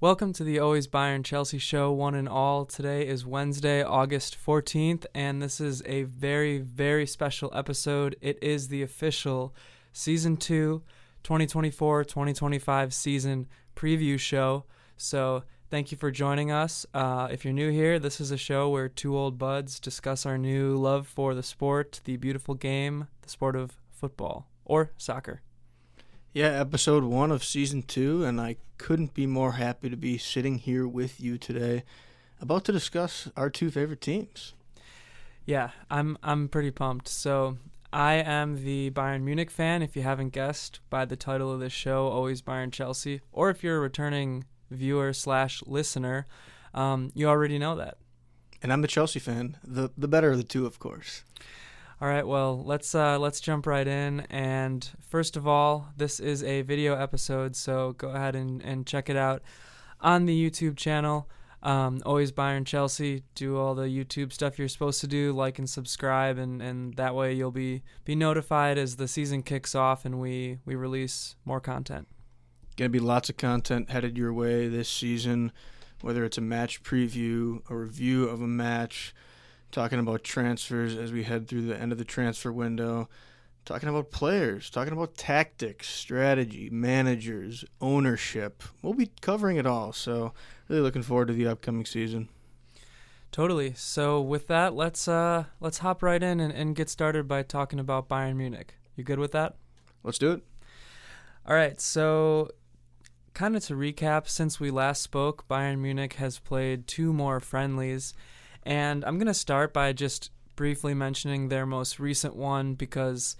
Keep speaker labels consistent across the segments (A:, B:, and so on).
A: Welcome to the Always Bayern Chelsea show, one and all. Today is Wednesday, August 14th, and this is a very, very special episode. It is the official Season 2, 2024-2025 season preview show. So thank you for joining us. If you're new here, this is a show where two old buds discuss our new love for the sport, the beautiful game, the sport of football or soccer.
B: Yeah, episode 1 of season 2, and I couldn't be more happy to be sitting here with you today about to discuss our two favorite teams.
A: Yeah, I'm pretty pumped. So I am the Bayern Munich fan, if you haven't guessed by the title of this show, Always Bayern Chelsea, or if you're a returning viewer/listener, you already know that.
B: And I'm the Chelsea fan, the better of the two, of course.
A: All right, well, let's jump right in. And first of all, this is a video episode, so go ahead and check it out on the YouTube channel. Always Bayern Chelsea. Do all the YouTube stuff you're supposed to do, like and subscribe, and that way you'll be notified as the season kicks off and we release more content.
B: Going to be lots of content headed your way this season, whether it's a match preview, a review of a match, talking about transfers as we head through the end of the transfer window, talking about players, talking about tactics, strategy, managers, ownership. We'll be covering it all, so really looking forward to the upcoming season.
A: Totally. So with that, let's hop right in and get started by talking about Bayern Munich. You good with that?
B: Let's do it.
A: All right, so kind of to recap, since we last spoke, Bayern Munich has played 2 more friendlies. And I'm going to start by just briefly mentioning their most recent one because,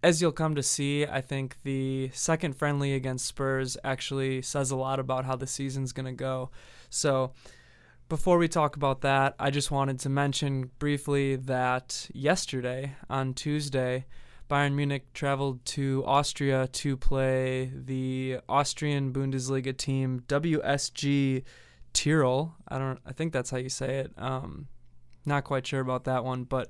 A: as you'll come to see, I think the second friendly against Spurs actually says a lot about how the season's going to go. So before we talk about that, I just wanted to mention briefly that yesterday, on Tuesday, Bayern Munich traveled to Austria to play the Austrian Bundesliga team WSG-Tirol. I think that's how you say it. Not quite sure about that one, but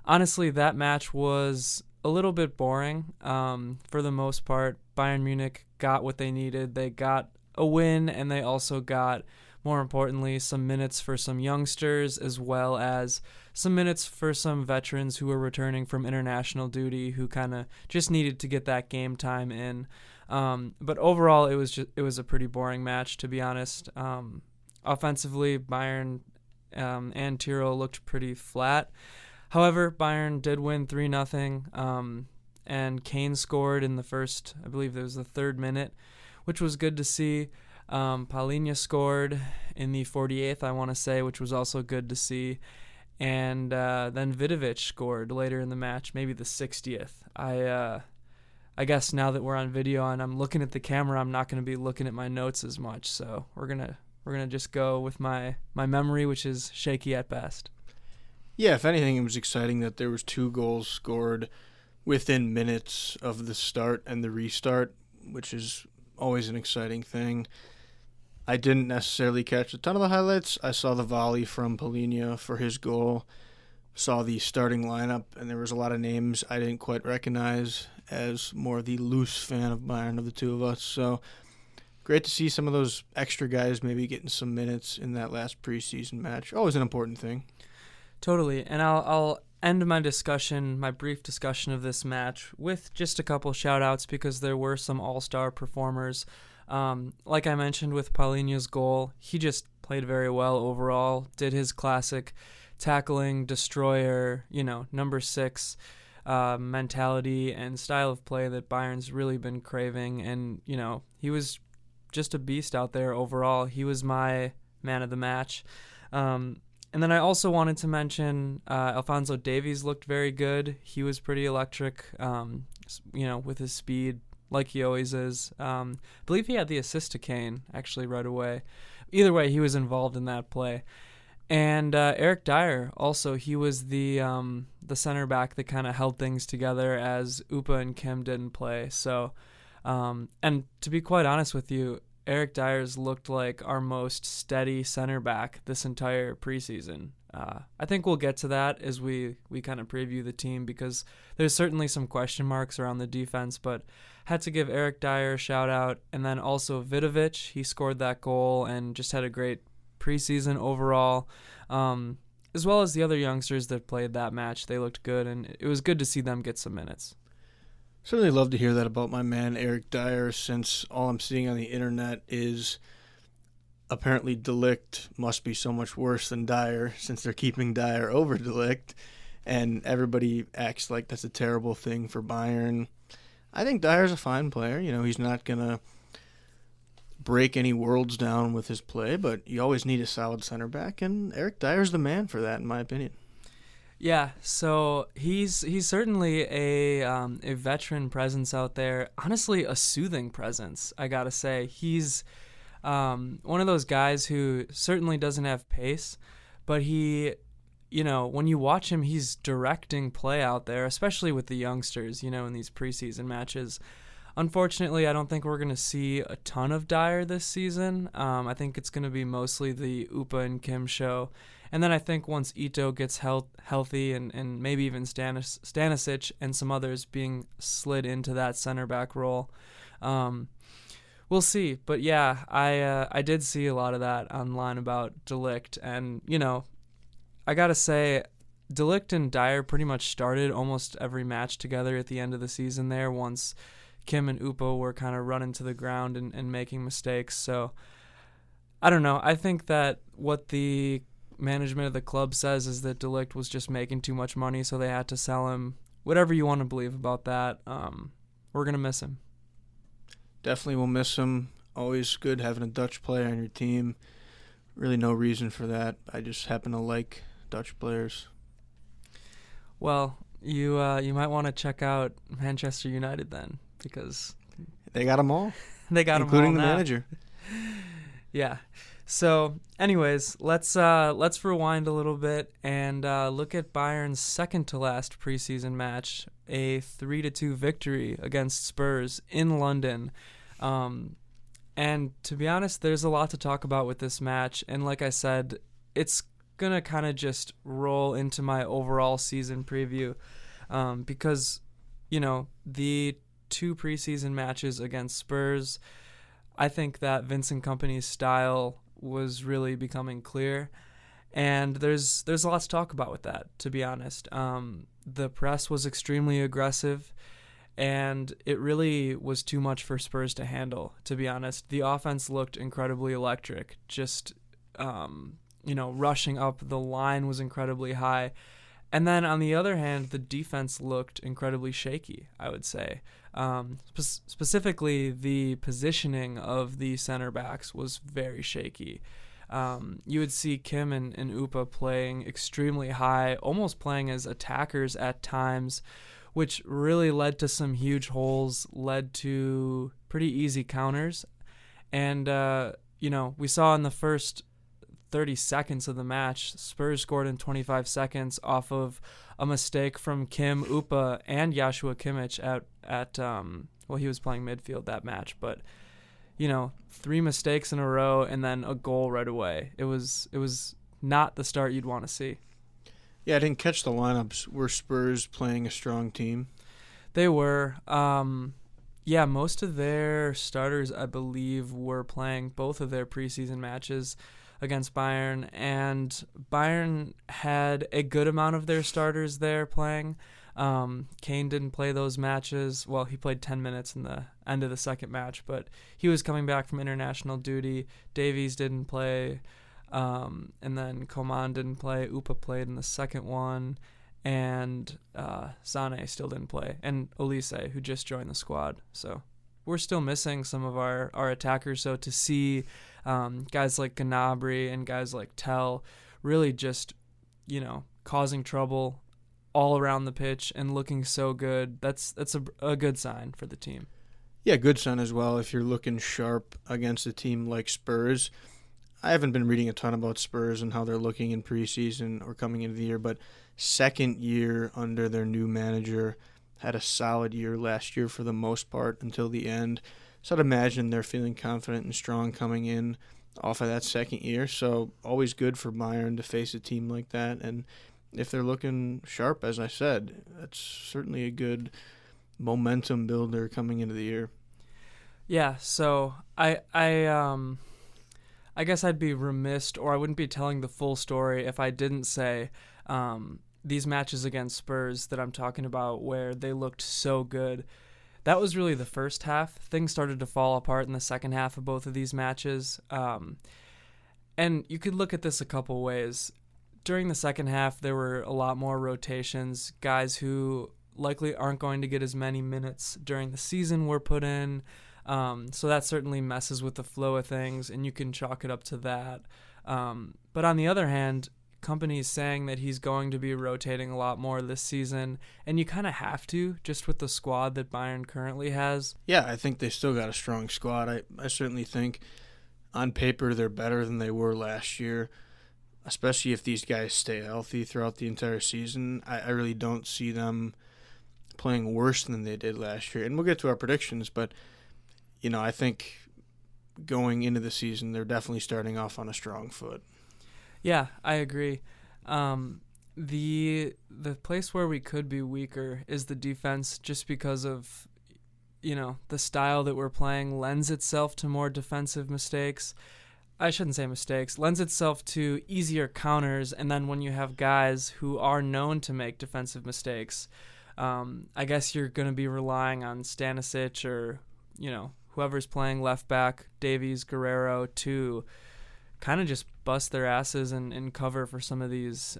A: honestly, that match was a little bit boring. For the most part, Bayern Munich got what they needed. They got a win, and they also got, more importantly, some minutes for some youngsters, as well as some minutes for some veterans who were returning from international duty, who kind of just needed to get that game time in. But overall, it was a pretty boring match, to be honest. Offensively, Bayern and Tirol looked pretty flat. However, Bayern did win 3-0, and Kane scored in the first, I believe it was the 3rd minute, which was good to see. Paulinho scored in the 48th, I want to say, which was also good to see. And then Vidovic scored later in the match, maybe the 60th. I guess now that we're on video and I'm looking at the camera, I'm not going to be looking at my notes as much, so we're gonna just go with my memory, which is shaky at best.
B: Yeah, if anything, it was exciting that there was 2 goals scored within minutes of the start and the restart, which is always an exciting thing. I didn't necessarily catch a ton of the highlights. I saw the volley from Paulinho for his goal, saw the starting lineup, and there was a lot of names I didn't quite recognize as more the loose fan of Bayern of the two of us. So great to see some of those extra guys maybe getting some minutes in that last preseason match. Always an important thing. Totally.
A: And I'll end my brief discussion of this match with just a couple shout-outs because there were some all-star performers. Like I mentioned with Paulinho's goal, he just played very well overall, did his classic tackling, destroyer, number 6 mentality and style of play that Bayern's really been craving. And, he was just a beast out there overall. He was my man of the match. And then I also wanted to mention Alphonso Davies looked very good. He was pretty electric, with his speed, like he always is. I believe he had the assist to Kane, actually, right away. Either way, he was involved in that play. And Eric Dyer, also, he was the center back that kind of held things together as Upa and Kim didn't play. So, and to be quite honest with you, Eric Dyer's looked like our most steady center back this entire preseason. I think we'll get to that as we kind of preview the team, because there's certainly some question marks around the defense, but had to give Eric Dyer a shout out. And then also Vidovic, he scored that goal and just had a great preseason overall, as well as the other youngsters that played that match. They looked good, and it was good to see them get some minutes.
B: Certainly love to hear that about my man Eric Dyer, since all I'm seeing on the internet is apparently De Ligt must be so much worse than Dyer, since they're keeping Dyer over De Ligt, and everybody acts like that's a terrible thing for Bayern. I think Dyer's a fine player. You know, he's not going to break any worlds down with his play, but you always need a solid center back, and Eric Dyer's the man for that, in my opinion.
A: Yeah, so he's certainly a veteran presence out there. Honestly, a soothing presence, I gotta say. He's one of those guys who certainly doesn't have pace, but he, when you watch him, he's directing play out there, especially with the youngsters, in these preseason matches. Unfortunately, I don't think we're going to see a ton of Dyer this season. I think it's going to be mostly the Upa and Kim show. And then I think once Ito gets healthy and maybe even Stanisic and some others being slid into that center back role, we'll see. But yeah, I did see a lot of that online about De Ligt. And, I got to say, De Ligt and Dyer pretty much started almost every match together at the end of the season there, once Kim and Upa were kind of running to the ground and making mistakes. So I don't know. I think that what the management of the club says is that De Ligt was just making too much money, so they had to sell him. Whatever you want to believe about that, we're going to miss him.
B: Definitely will miss him. Always good having a Dutch player on your team. Really no reason for that. I just happen to like Dutch players.
A: Well, you might want to check out Manchester United then, because
B: they got them all.
A: They got them all,
B: including the manager.
A: Yeah. So, anyways, let's rewind a little bit and look at Bayern's second to last preseason match, a 3-2 victory against Spurs in London. And to be honest, there's a lot to talk about with this match. And like I said, it's gonna kind of just roll into my overall season preview, because the two preseason matches against Spurs, I think that Vincent Kompany's style was really becoming clear, and there's a lot to talk about with that, to be honest. The press was extremely aggressive, and it really was too much for Spurs to handle, to be honest. The offense looked incredibly electric, just rushing up the line was incredibly high. And then on the other hand, the defense looked incredibly shaky, I would say. Specifically, the positioning of the center backs was very shaky. You would see Kim and Upa playing extremely high, almost playing as attackers at times, which really led to some huge holes, led to pretty easy counters. And, we saw in the first 30 seconds of the match, Spurs scored in 25 seconds off of a mistake from Kim, Upa, and Joshua Kimmich at he was playing midfield that match, but 3 mistakes in a row and then a goal right away. It was not the start you'd want to see.
B: Yeah, I didn't catch the lineups. Were Spurs playing a strong team?
A: They were. Most of their starters, I believe, were playing both of their preseason matches against Bayern, and Bayern had a good amount of their starters there playing. Kane didn't play those matches. Well, he played 10 minutes in the end of the second match, but he was coming back from international duty. Davies didn't play, and then Coman didn't play. Upa played in the second one, and Sané still didn't play, and Olise, who just joined the squad. So we're still missing some of our attackers, so to see guys like Gnabry and guys like Tell really just, causing trouble all around the pitch and looking so good, that's a good sign for the team.
B: Yeah, good sign as well if you're looking sharp against a team like Spurs. I haven't been reading a ton about Spurs and how they're looking in preseason or coming into the year, but second year under their new manager, had a solid year last year for the most part until the end. So I'd imagine they're feeling confident and strong coming in off of that second year. So always good for Bayern to face a team like that. And if they're looking sharp, as I said, that's certainly a good momentum builder coming into the year.
A: Yeah, so I guess I'd be remiss, or I wouldn't be telling the full story if I didn't say these matches against Spurs that I'm talking about where they looked so good. That was really the first half. Things started to fall apart in the second half of both of these matches. And you could look at this a couple ways. During the second half, there were a lot more rotations. Guys who likely aren't going to get as many minutes during the season were put in. So that certainly messes with the flow of things, and you can chalk it up to that. But on the other hand, Kompany's saying that he's going to be rotating a lot more this season, and you kind of have to, just with the squad that Bayern currently has.
B: Yeah, I think they still got a strong squad. I certainly think on paper they're better than they were last year, especially if these guys stay healthy throughout the entire season. I really don't see them playing worse than they did last year. And we'll get to our predictions, but I think going into the season, they're definitely starting off on a strong foot.
A: Yeah, I agree. The place where we could be weaker is the defense, just because of the style that we're playing lends itself to more defensive mistakes. I shouldn't say mistakes. Lends itself to easier counters, and then when you have guys who are known to make defensive mistakes, I guess you're going to be relying on Stanisic or whoever's playing left back, Davies, Guerrero, to kind of just bust their asses and cover for some of these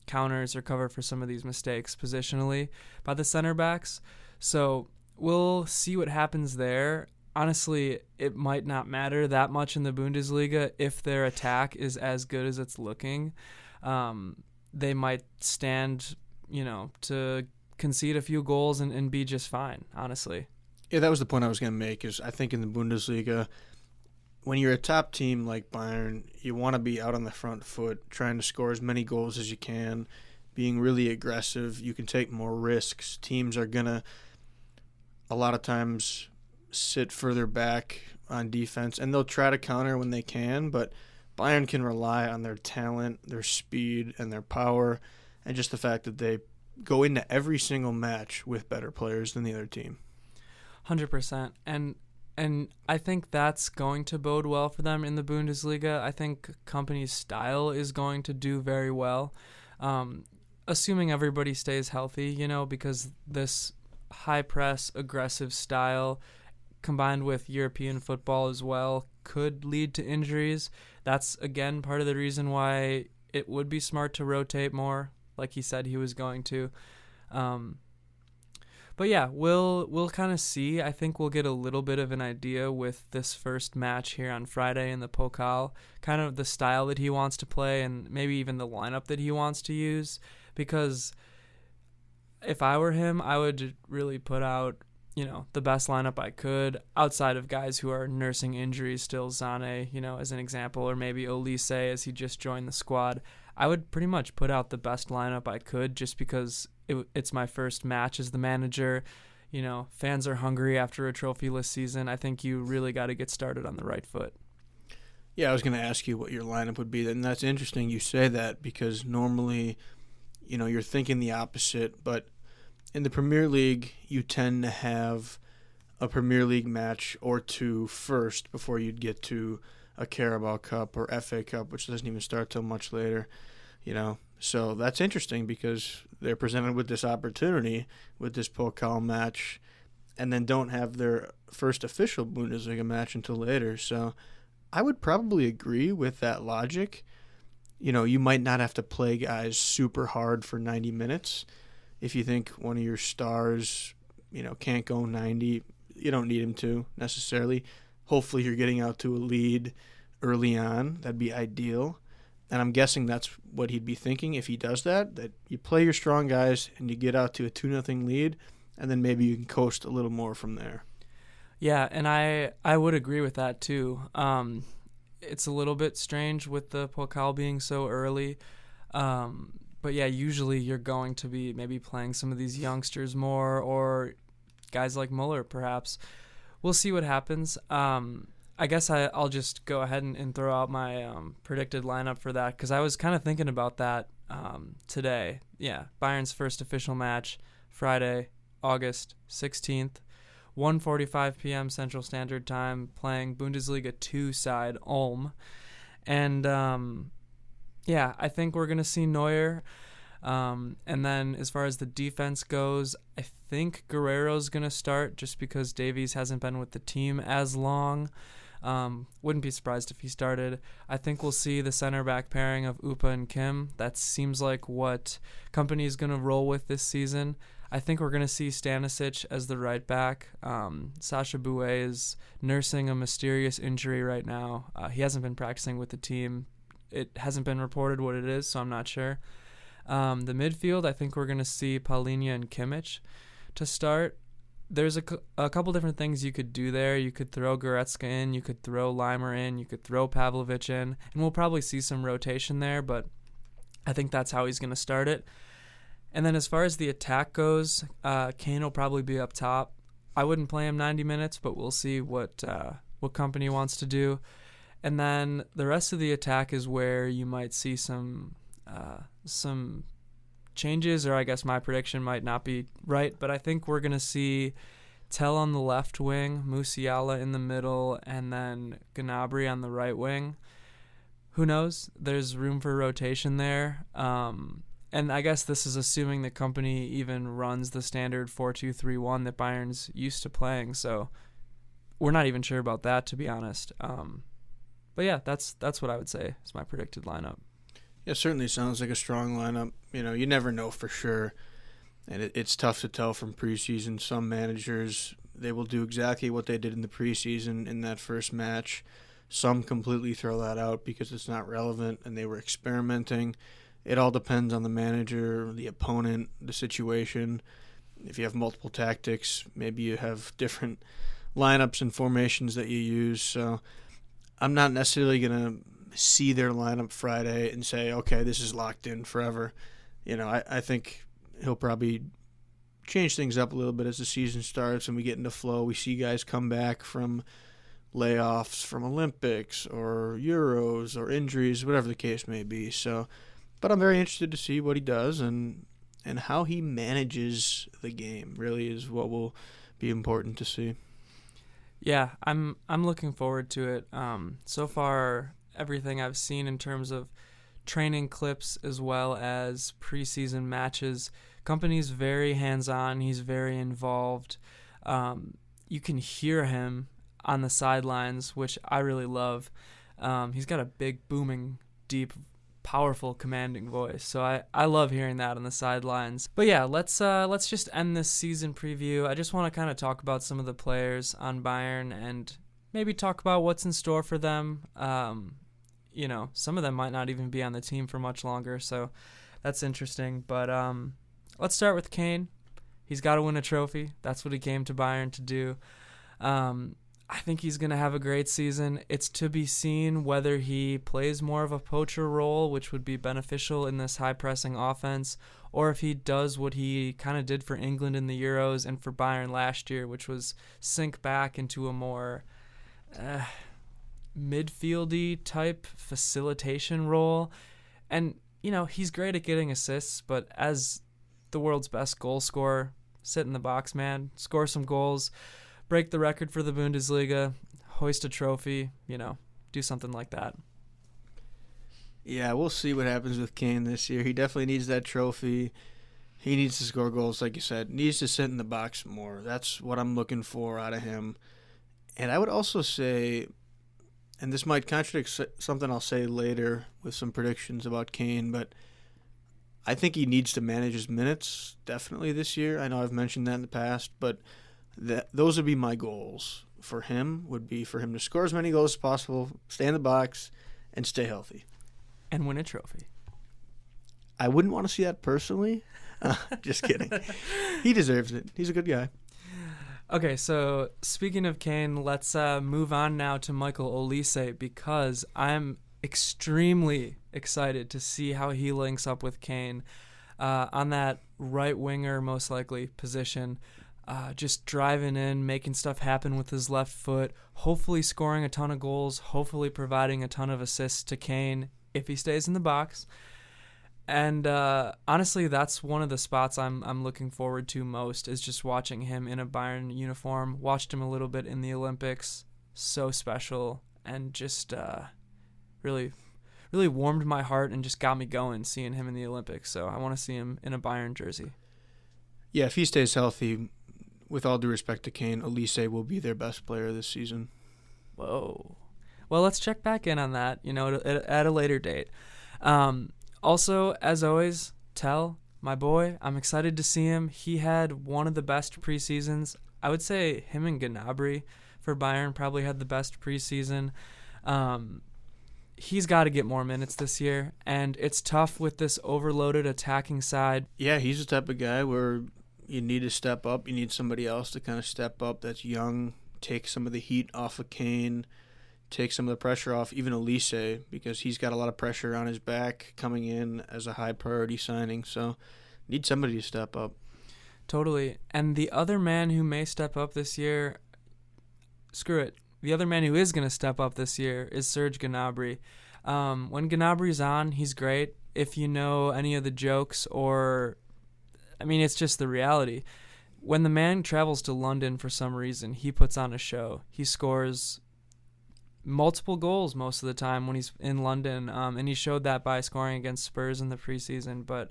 A: counters or cover for some of these mistakes positionally by the center backs. So we'll see what happens there. Honestly, it might not matter that much in the Bundesliga if their attack is as good as it's looking. They might stand, to concede a few goals and be just fine, honestly.
B: Yeah, that was the point I was going to make, is I think in the Bundesliga, when you're a top team like Bayern, you want to be out on the front foot, trying to score as many goals as you can, being really aggressive. You can take more risks. Teams are going to, a lot of times, sit further back on defense, and they'll try to counter when they can, but Bayern can rely on their talent, their speed, and their power, and just the fact that they go into every single match with better players than the other team.
A: 100%. And I think that's going to bode well for them in the Bundesliga. I think Kompany's style is going to do very well, assuming everybody stays healthy, because this high press, aggressive style combined with European football as well could lead to injuries. That's, again, part of the reason why it would be smart to rotate more, like he said he was going to. But yeah, we'll kind of see. I think we'll get a little bit of an idea with this first match here on Friday in the Pokal, kind of the style that he wants to play and maybe even the lineup that he wants to use. Because if I were him, I would really put out, the best lineup I could outside of guys who are nursing injuries still. Zane, as an example, or maybe Olise as he just joined the squad. I would pretty much put out the best lineup I could just because it's my first match as the manager. Fans are hungry after a trophyless season. I think you really got to get started on the right foot.
B: Yeah, I was going to ask you what your lineup would be. And that's interesting you say that, because normally, you're thinking the opposite. But in the Premier League, you tend to have a Premier League match or two first before you'd get to a Carabao Cup or FA Cup, which doesn't even start till much later, So that's interesting, because they're presented with this opportunity with this Pokal match and then don't have their first official Bundesliga match until later. So I would probably agree with that logic. You might not have to play guys super hard for 90 minutes. If you think one of your stars, can't go 90, you don't need him to necessarily. Hopefully you're getting out to a lead early on. That'd be ideal. And I'm guessing that's what he'd be thinking if he does that you play your strong guys and you get out to a 2-0 lead, and then maybe you can coast a little more from there.
A: Yeah, and I would agree with that too. It's a little bit strange with the Pokal being so early. But yeah, usually you're going to be maybe playing some of these youngsters more, or guys like Muller perhaps, we'll see what happens. I guess I'll just go ahead and throw out my predicted lineup for that, because I was kind of thinking about that today. Yeah, Bayern's first official match, Friday, August 16th, 1:45 p.m. Central Standard Time, playing Bundesliga 2 side Ulm. And, I think we're going to see Neuer. And then as far as the defense goes, I think Guerrero's going to start just because Davies hasn't been with the team as long. Wouldn't be surprised if he started. I think we'll see the center back pairing of Upa and Kim. That seems like what Company is going to roll with this season. I think we're going to see Stanisic as the right back. Sasha Bouet is nursing a mysterious injury right now. He hasn't been practicing with the team. It hasn't been reported what it is, so I'm not sure. The midfield, I think we're going to see Paulinho and Kimmich to start. There's a couple different things you could do there. You could throw Goretzka in, you could throw Leimer in, you could throw Pavlovic in, and we'll probably see some rotation there, but I think that's how he's going to start it. And then as far as the attack goes, Kane will probably be up top. I wouldn't play him 90 minutes, but we'll see what Company wants to do. And then the rest of the attack is where you might see some changes, or I guess my prediction might not be right, but I think we're going to see Tell on the left wing, Musiala in the middle, and then Gnabry on the right wing. Who knows? There's room for rotation there. And I guess this is assuming the Company even runs the standard 4-2-3-1 that Bayern's used to playing, so we're not even sure about that, to be honest. But yeah, that's what I would say is my predicted lineup.
B: Yeah, it certainly sounds like a strong lineup. You never know for sure, and it's tough to tell from preseason. Some managers, they will do exactly what they did in the preseason in that first match. Some completely throw that out because it's not relevant and they were experimenting. It all depends on the manager, the opponent, the situation. If you have multiple tactics, maybe you have different lineups and formations that you use. So I'm not necessarily going to see their lineup Friday and say, okay, this is locked in forever. I think he'll probably change things up a little bit as the season starts and we get into flow. We see guys come back from layoffs from Olympics or Euros or injuries, whatever the case may be. But I'm very interested to see what he does and how he manages the game really is what will be important to see.
A: Yeah, I'm looking forward to it. So far, everything I've seen in terms of training clips as well as preseason matches, Company's very hands-on. He's very involved. You can hear him on the sidelines, which I really love. He's got a big, booming, deep, powerful, commanding voice. So I love hearing that on the sidelines. But yeah, let's just end this season preview. I just want to kind of talk about some of the players on Bayern and maybe talk about what's in store for them. Some of them might not even be on the team for much longer, so that's interesting. But let's start with Kane. He's got to win a trophy. That's what he came to Bayern to do. I think he's going to have a great season. It's to be seen whether he plays more of a poacher role, which would be beneficial in this high-pressing offense, or if he does what he kind of did for England in the Euros and for Bayern last year, which was sink back into a more midfieldy type facilitation role. And, he's great at getting assists, but as the world's best goal scorer, sit in the box, man, score some goals, break the record for the Bundesliga, hoist a trophy, do something like that.
B: Yeah, we'll see what happens with Kane this year. He definitely needs that trophy. He needs to score goals, like you said. Needs to sit in the box more. That's what I'm looking for out of him. And I would also say, and this might contradict something I'll say later with some predictions about Kane, but I think he needs to manage his minutes definitely this year. I know I've mentioned that in the past, but those would be my goals for him, would be for him to score as many goals as possible, stay in the box, and stay healthy.
A: And win a trophy.
B: I wouldn't want to see that personally. Just kidding. He deserves it. He's a good guy.
A: Okay, so speaking of Kane, let's move on now to Michael Olise, because I'm extremely excited to see how he links up with Kane on that right winger, most likely, position. just driving in, making stuff happen with his left foot, hopefully scoring a ton of goals, hopefully providing a ton of assists to Kane if he stays in the box. And honestly, that's one of the spots I'm looking forward to most, is just watching him in a Bayern uniform. Watched him a little bit in the Olympics. So special, and just really warmed my heart and just got me going seeing him in the Olympics. So I want to see him in a Bayern jersey.
B: Yeah, if he stays healthy, with all due respect to Kane, Elise will be their best player this season.
A: Whoa. Well, let's check back in on that, at a later date. Also, as always, Tell, my boy, I'm excited to see him. He had one of the best preseasons. I would say him and Gnabry for Bayern probably had the best preseason. He's got to get more minutes this year, and it's tough with this overloaded attacking side.
B: Yeah, he's the type of guy where you need to step up. You need somebody else to kind of step up that's young, take some of the heat off of Kane, take some of the pressure off even Elise, because he's got a lot of pressure on his back coming in as a high priority signing. So need somebody to step up.
A: Totally. And the other man who may step up this year, screw it. The other man who is going to step up this year is Serge Gnabry. When Gnabry's on, he's great. If you know any of the jokes, it's just the reality. When the man travels to London for some reason, he puts on a show. He scores multiple goals most of the time when he's in London, and he showed that by scoring against Spurs in the preseason. But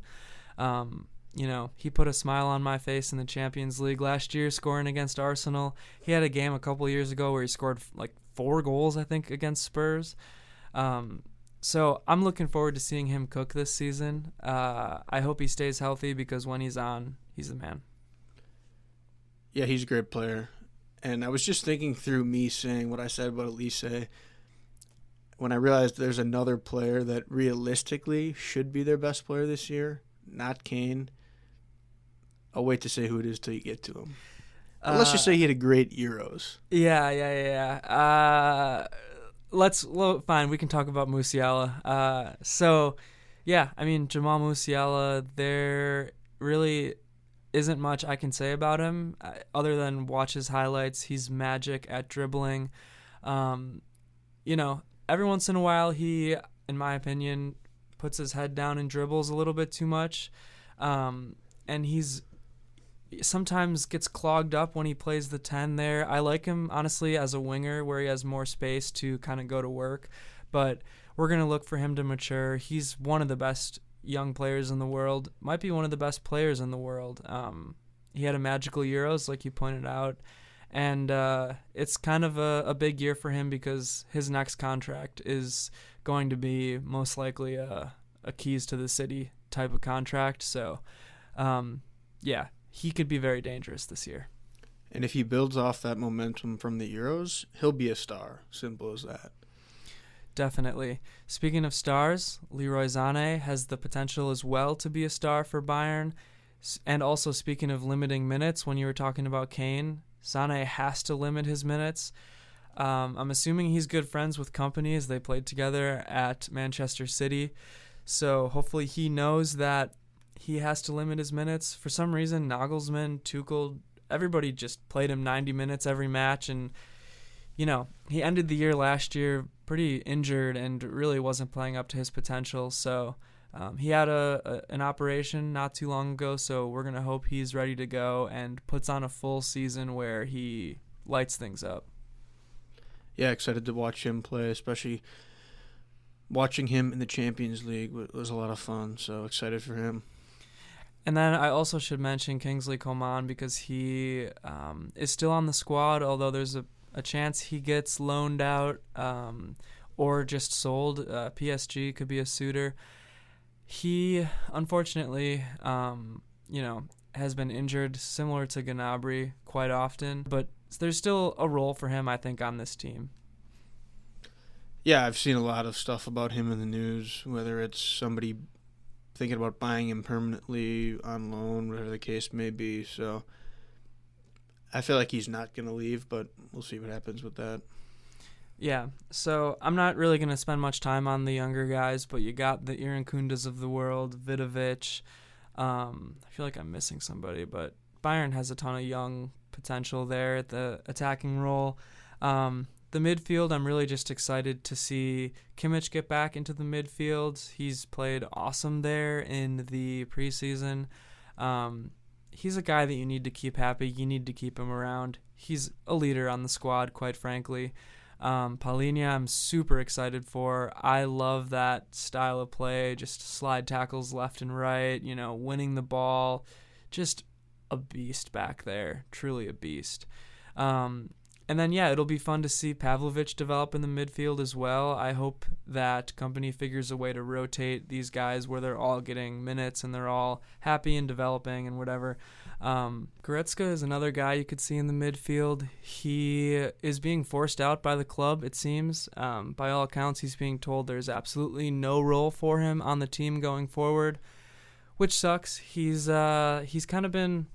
A: he put a smile on my face in the Champions League last year, scoring against Arsenal. He had a game a couple years ago where he scored like 4 goals, I think, against Spurs. So I'm looking forward to seeing him cook this season. I hope he stays healthy, because when he's on, he's the man.
B: Yeah, he's a great player. And I was just thinking through me saying what I said about Elise, when I realized there's another player that realistically should be their best player this year, not Kane. I'll wait to say who it is till you get to him. Let's just say he had a great Euros.
A: Yeah. Fine, we can talk about Musiala. Jamal Musiala, there really isn't much I can say about him other than watch his highlights. He's magic at dribbling. Every once in a while he, in my opinion, puts his head down and dribbles a little bit too much. And he's sometimes gets clogged up when he plays the 10 there. I like him, honestly, as a winger where he has more space to kind of go to work. But we're going to look for him to mature. He's one of the best young players in the world, might be one of the best players in the world. He had a magical Euros, like you pointed out, and it's kind of a big year for him because his next contract is going to be most likely a keys to the city type of contract. So, he could be very dangerous this year.
B: And if he builds off that momentum from the Euros, he'll be a star. Simple as that.
A: Definitely. Speaking of stars, Leroy Sané has the potential as well to be a star for Bayern. And also, speaking of limiting minutes, when you were talking about Kane, Sané has to limit his minutes. I'm assuming he's good friends with Kompany as they played together at Manchester City. So hopefully he knows that he has to limit his minutes. For some reason, Nagelsmann, Tuchel, everybody just played him 90 minutes every match. And, he ended the year last year pretty injured and really wasn't playing up to his potential. So he had an operation not too long ago, so we're going to hope he's ready to go and puts on a full season where he lights things up.
B: Yeah, excited to watch him play, especially watching him in the Champions League was a lot of fun, so excited for him.
A: And then I also should mention Kingsley Coman because he is still on the squad, although there's a chance he gets loaned out or just sold. PSG could be a suitor. He, unfortunately, has been injured similar to Gnabry quite often, but there's still a role for him, I think, on this team.
B: Yeah, I've seen a lot of stuff about him in the news, whether it's somebody thinking about buying him permanently on loan, whatever the case may be. So I feel like he's not going to leave, but we'll see what happens with that.
A: Yeah, so I'm not really going to spend much time on the younger guys, but you got the Iran Kundas of the world, Vidovic. I feel like I'm missing somebody, but Bayern has a ton of young potential there at the attacking role. The midfield, I'm really just excited to see Kimmich get back into the midfield. He's played awesome there in the preseason. He's a guy that you need to keep happy. You need to keep him around. He's a leader on the squad, quite frankly. Paulinho, I'm super excited for. I love that style of play, just slide tackles left and right, winning the ball. Just a beast back there, truly a beast. And then, it'll be fun to see Pavlovic develop in the midfield as well. I hope that Company figures a way to rotate these guys where they're all getting minutes and they're all happy and developing and whatever. Goretzka is another guy you could see in the midfield. He is being forced out by the club, it seems. By all accounts, he's being told there's absolutely no role for him on the team going forward, which sucks. He's kind of been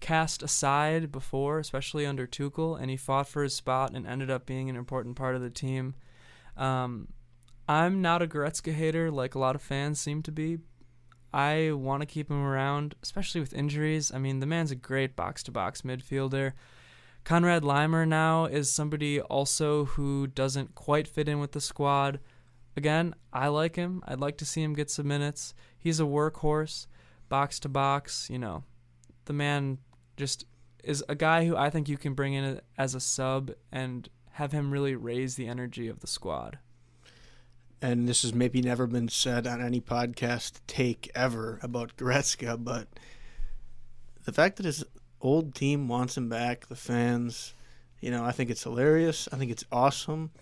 A: cast aside before, especially under Tuchel, and he fought for his spot and ended up being an important part of the team. I'm not a Goretzka hater like a lot of fans seem to be. I want to keep him around, especially with injuries. I mean, the man's a great box-to-box midfielder. Konrad Laimer now is somebody also who doesn't quite fit in with the squad. Again, I like him. I'd like to see him get some minutes. He's a workhorse, box-to-box, The man just is a guy who I think you can bring in as a sub and have him really raise the energy of the squad.
B: And this has maybe never been said on any podcast take ever about Goretzka, but the fact that his old team wants him back, the fans, I think it's hilarious. I think it's awesome.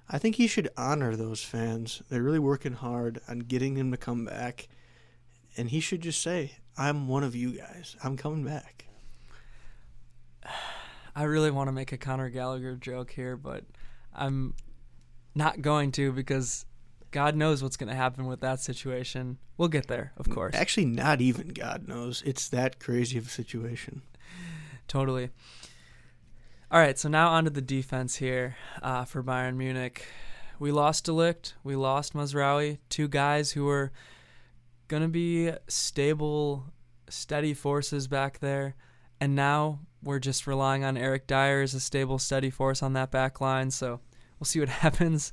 B: I think he should honor those fans. They're really working hard on getting him to come back, and he should just say, I'm one of you guys. I'm coming back.
A: I really want to make a Conor Gallagher joke here, but I'm not going to because God knows what's going to happen with that situation. We'll get there, of course.
B: Actually, not even God knows. It's that crazy of a situation.
A: Totally. All right, so now on to the defense here for Bayern Munich. We lost De Ligt. We lost Mazraoui, two guys who were going to be stable, steady forces back there. And now we're just relying on Eric Dyer as a stable, steady force on that back line. So we'll see what happens.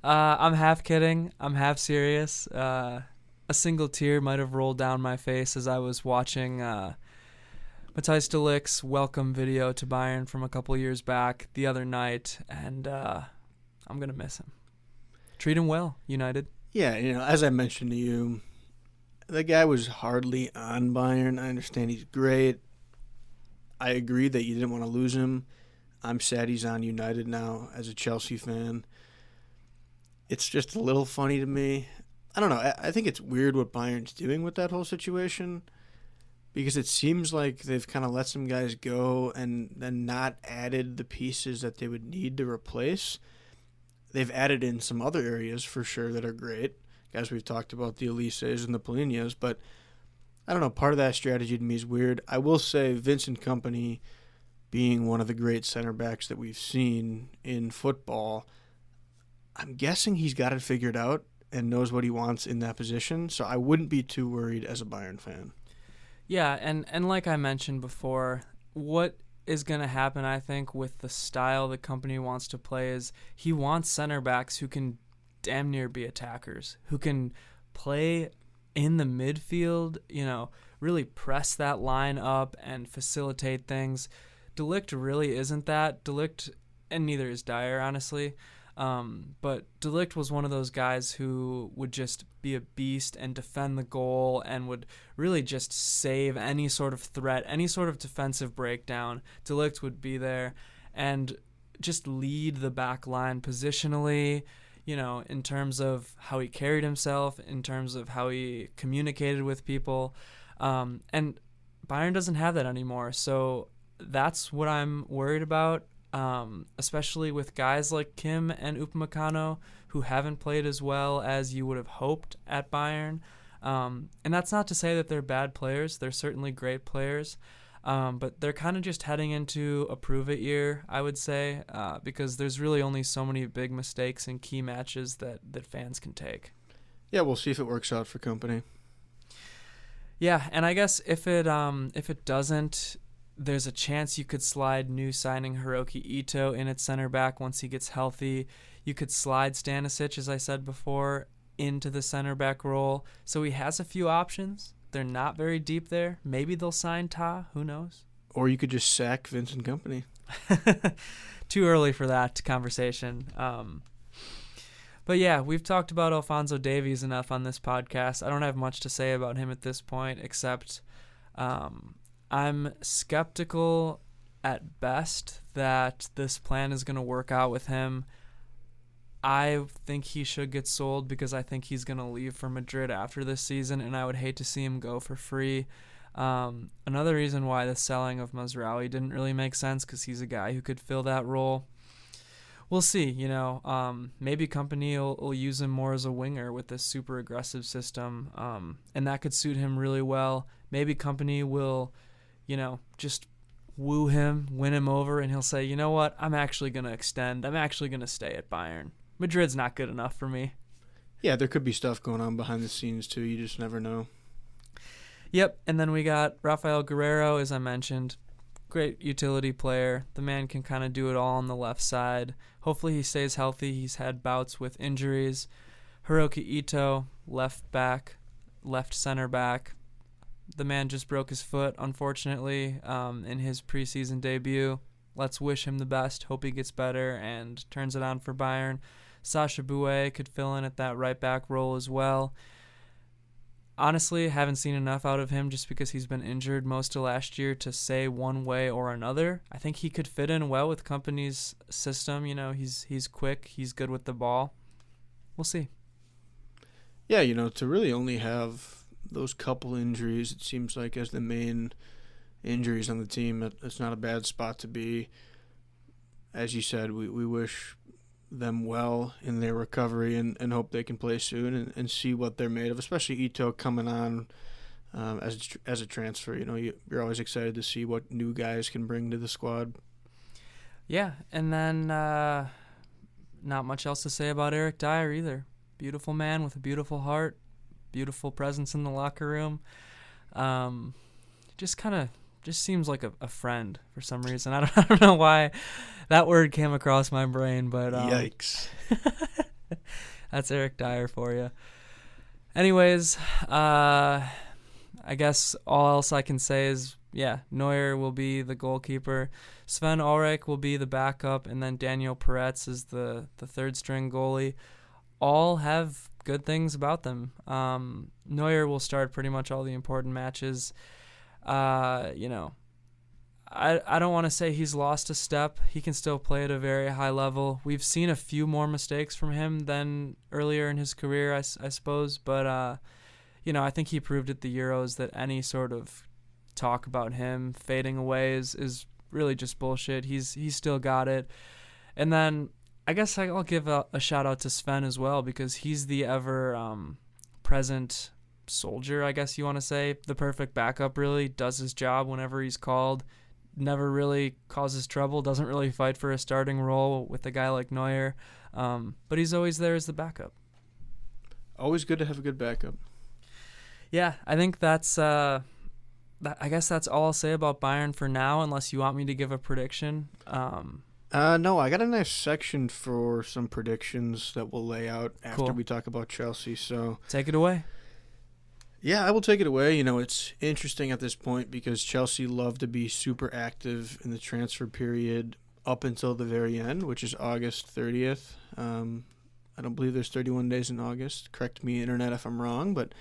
A: I'm half kidding. I'm half serious. A single tear might have rolled down my face as I was watching Matthijs de Ligt's welcome video to Bayern from a couple years back the other night. And I'm going to miss him. Treat him well, United.
B: Yeah, as I mentioned to you, the guy was hardly on Bayern. I understand he's great. I agree that you didn't want to lose him. I'm sad he's on United now as a Chelsea fan. It's just a little funny to me. I don't know. I think it's weird what Bayern's doing with that whole situation because it seems like they've kind of let some guys go and then not added the pieces that they would need to replace. They've added in some other areas for sure that are great. Guys, we've talked about the Elises and the Paulinhos, but I don't know, part of that strategy to me is weird. I will say Vincent Kompany, being one of the great center backs that we've seen in football, I'm guessing he's got it figured out and knows what he wants in that position, so I wouldn't be too worried as a Bayern fan.
A: Yeah, and like I mentioned before, what is going to happen, I think, with the style the Kompany wants to play is he wants center backs who can damn near be attackers, who can play in the midfield, really press that line up and facilitate things. De Ligt really isn't that. De Ligt, and neither is Dyer, honestly. But De Ligt was one of those guys who would just be a beast and defend the goal and would really just save any sort of threat, any sort of defensive breakdown. De Ligt would be there and just lead the back line positionally, in terms of how he carried himself, in terms of how he communicated with people. And Bayern doesn't have that anymore. So that's what I'm worried about, especially with guys like Kim and Upamecano who haven't played as well as you would have hoped at Bayern. And that's not to say that they're bad players. They're certainly great players. But they're kind of just heading into a prove-it year, I would say, because there's really only so many big mistakes in key matches that fans can take.
B: Yeah, we'll see if it works out for Kompany.
A: Yeah, and I guess if it doesn't, there's a chance you could slide new signing Hiroki Ito in at center back once he gets healthy. You could slide Stanisic, as I said before, into the center back role. So he has a few options. They're not very deep there. Maybe they'll sign Ta. Who knows?
B: Or you could just sack Vincent Kompany.
A: Too early for that conversation. But yeah, we've talked about Alphonso Davies enough on this podcast. I don't have much to say about him at this point, except I'm skeptical at best that this plan is going to work out with him. I think he should get sold because I think he's going to leave for Madrid after this season, and I would hate to see him go for free. Another reason why the selling of Mazraoui didn't really make sense because he's a guy who could fill that role. We'll see, maybe Kompany will use him more as a winger with this super aggressive system, and that could suit him really well. Maybe Kompany will, just woo him, win him over, and he'll say, you know what, I'm actually going to extend. I'm actually going to stay at Bayern. Madrid's not good enough for me.
B: Yeah, there could be stuff going on behind the scenes too. You just never know.
A: Yep, and then we got Rafael Guerreiro, as I mentioned. Great utility player. The man can kind of do it all on the left side. Hopefully he stays healthy. He's had bouts with injuries. Hiroki Ito, left back, left center back. The man just broke his foot, unfortunately, in his preseason debut. Let's wish him the best. Hope he gets better and turns it on for Bayern. Sasha Bouet could fill in at that right back role as well. Honestly, haven't seen enough out of him just because he's been injured most of last year to say one way or another. I think he could fit in well with Kompany's system. He's quick. He's good with the ball. We'll see.
B: Yeah, to really only have those couple injuries, it seems like, as the main injuries on the team, it's not a bad spot to be. As you said, we wish them well in their recovery and hope they can play soon and see what they're made of, especially Ito coming on as a transfer. You're always excited to see what new guys can bring to the squad.
A: Yeah, and then not much else to say about Eric Dyer either. Beautiful man with a beautiful heart, beautiful presence in the locker room. Just seems like a friend for some reason. I don't know why that word came across my brain, but
B: yikes.
A: That's Eric Dyer for you. Anyways, I guess all else I can say is, Neuer will be the goalkeeper. Sven Ulreich will be the backup, and then Daniel Peretz is the third string goalie. All have good things about them. Neuer will start pretty much all the important matches. I don't want to say he's lost a step. He can still play at a very high level. We've seen a few more mistakes from him than earlier in his career, I suppose. But, I think he proved at the Euros that any sort of talk about him fading away is really just bullshit. He's still got it. And then I guess I'll give a shout out to Sven as well because he's the ever present soldier, I guess you want to say. The perfect backup, really. Does his job whenever he's called. Never really causes trouble. Doesn't really fight for a starting role with a guy like Neuer. But he's always there as the backup.
B: Always good to have a good backup.
A: Yeah, I think that's I guess that's all I'll say about Bayern for now, unless you want me to give a prediction.
B: No, I got a nice section for some predictions that we'll lay out after we talk about Chelsea. So
A: take it away.
B: Yeah, I will take it away. It's interesting at this point because Chelsea love to be super active in the transfer period up until the very end, which is August 30th. I don't believe there's 31 days in August. Correct me, Internet, if I'm wrong, but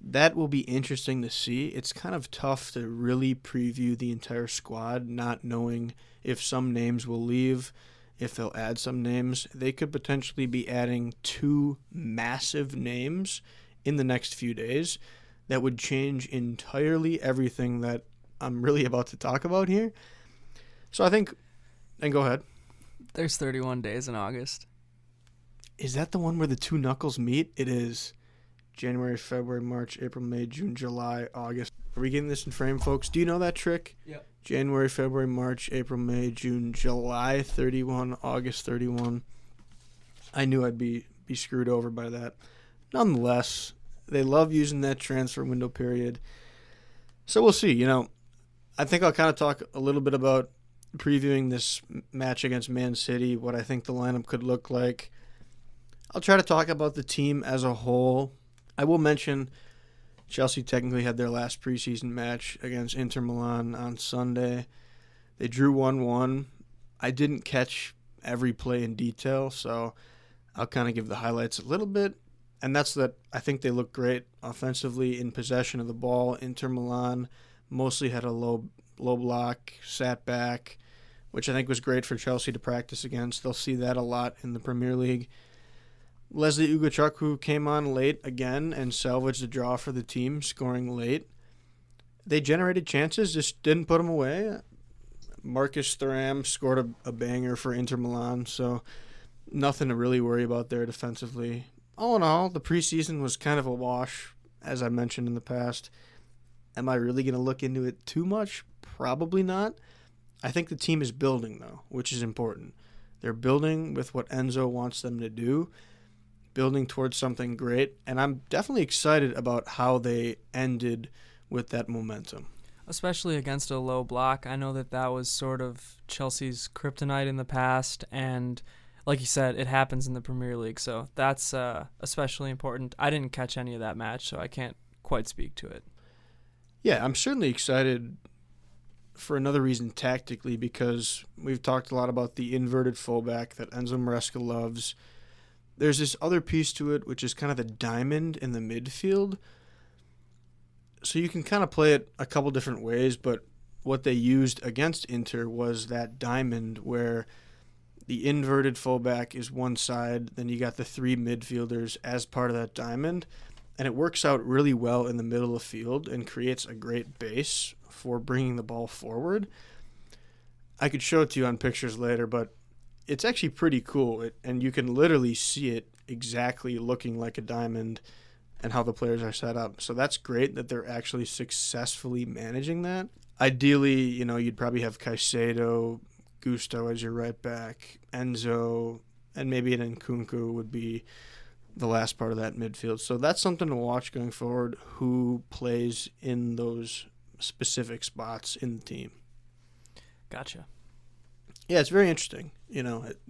B: that will be interesting to see. It's kind of tough to really preview the entire squad, not knowing if some names will leave, if they'll add some names. They could potentially be adding 2 massive names in the next few days that would change entirely everything that I'm really about to talk about here. So I think, and go ahead.
A: There's 31 days in August.
B: Is that the one where the 2 knuckles meet? It is. January, February, March, April, May, June, July, August. Are we getting this in frame, folks? Do you know that trick?
A: Yep.
B: January, February, March, April, May, June, July 31, August 31. I knew I'd be screwed over by that. Nonetheless, They love using that transfer window period. So we'll see. I think I'll kind of talk a little bit about previewing this match against Man City, what I think the lineup could look like. I'll try to talk about the team as a whole. I will mention Chelsea technically had their last preseason match against Inter Milan on Sunday. They drew 1-1. I didn't catch every play in detail, so I'll kind of give the highlights a little bit. And that's that I think they look great offensively in possession of the ball. Inter Milan mostly had a low block, sat back, which I think was great for Chelsea to practice against. They'll see that a lot in the Premier League. Leslie Ugochukwu came on late again and salvaged the draw for the team, scoring late. They generated chances, just didn't put them away. Marcus Thuram scored a banger for Inter Milan, so nothing to really worry about there defensively. All in all, the preseason was kind of a wash, as I mentioned in the past. Am I really going to look into it too much? Probably not. I think the team is building, though, which is important. They're building with what Enzo wants them to do, building towards something great, and I'm definitely excited about how they ended with that momentum.
A: Especially against a low block. I know that was sort of Chelsea's kryptonite in the past, and like you said, it happens in the Premier League, so that's especially important. I didn't catch any of that match, so I can't quite speak to it.
B: Yeah, I'm certainly excited for another reason tactically, because we've talked a lot about the inverted fullback that Enzo Maresca loves. There's this other piece to it, which is kind of the diamond in the midfield. So you can kind of play it a couple different ways, but what they used against Inter was that diamond where the inverted fullback is one side, then you got the three midfielders as part of that diamond, and it works out really well in the middle of the field and creates a great base for bringing the ball forward. I could show it to you on pictures later, but it's actually pretty cool, and you can literally see it exactly looking like a diamond and how the players are set up. So that's great that they're actually successfully managing that. Ideally, you'd probably have Caicedo, Gusto as your right back, Enzo, and maybe an Nkunku would be the last part of that midfield. So that's something to watch going forward, who plays in those specific spots in the team.
A: Gotcha.
B: Yeah, it's very interesting,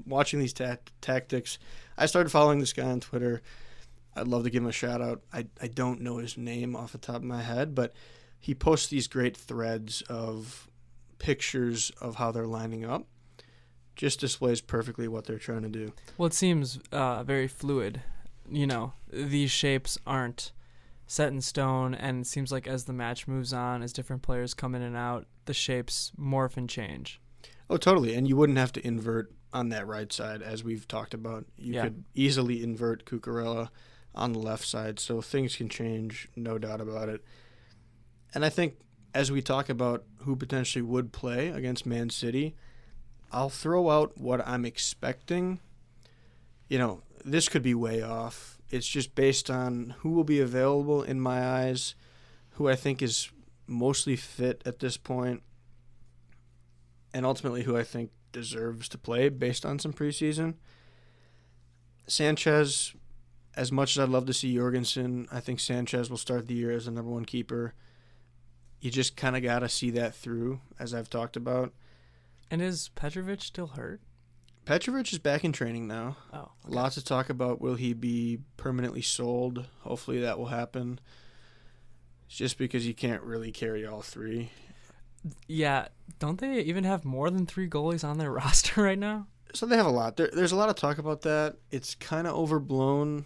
B: watching these tactics. I started following this guy on Twitter. I'd love to give him a shout out. I don't know his name off the top of my head, but he posts these great threads of pictures of how they're lining up. Just displays perfectly what they're trying to do.
A: Well, it seems very fluid. These shapes aren't set in stone, and it seems like as the match moves on, as different players come in and out, the shapes morph and change.
B: Oh, totally. And you wouldn't have to invert on that right side, as we've talked about. You could easily invert Cucurella on the left side, so things can change, no doubt about it. And I think as we talk about who potentially would play against Man City, I'll throw out what I'm expecting. This could be way off. It's just based on who will be available in my eyes, who I think is mostly fit at this point, and ultimately who I think deserves to play based on some preseason. Sanchez, as much as I'd love to see Jorgensen, I think Sanchez will start the year as the number one keeper. You just kind of got to see that through, as I've talked about.
A: And is Petrovic still hurt?
B: Petrovic is back in training now.
A: Oh, okay.
B: Lots to talk about. Will he be permanently sold? Hopefully that will happen. It's just because you can't really carry all three.
A: Yeah, don't they even have more than 3 goalies on their roster right now?
B: So they have a lot. There's a lot of talk about that. It's kind of overblown.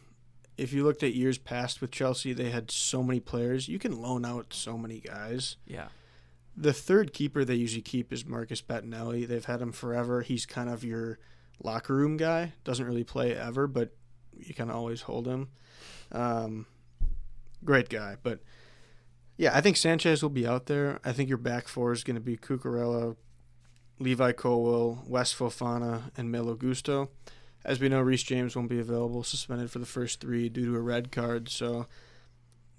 B: If you looked at years past with Chelsea, they had so many players. You can loan out so many guys.
A: Yeah.
B: The third keeper they usually keep is Marcus Bettinelli. They've had him forever. He's kind of your locker room guy. Doesn't really play ever, but you can always hold him. Great guy. But, yeah, I think Sanchez will be out there. I think your back four is going to be Cucurella, Levi Colwill, Wes Fofana, and Malo Gusto. As we know, Reece James won't be available, suspended for the first 3 due to a red card. So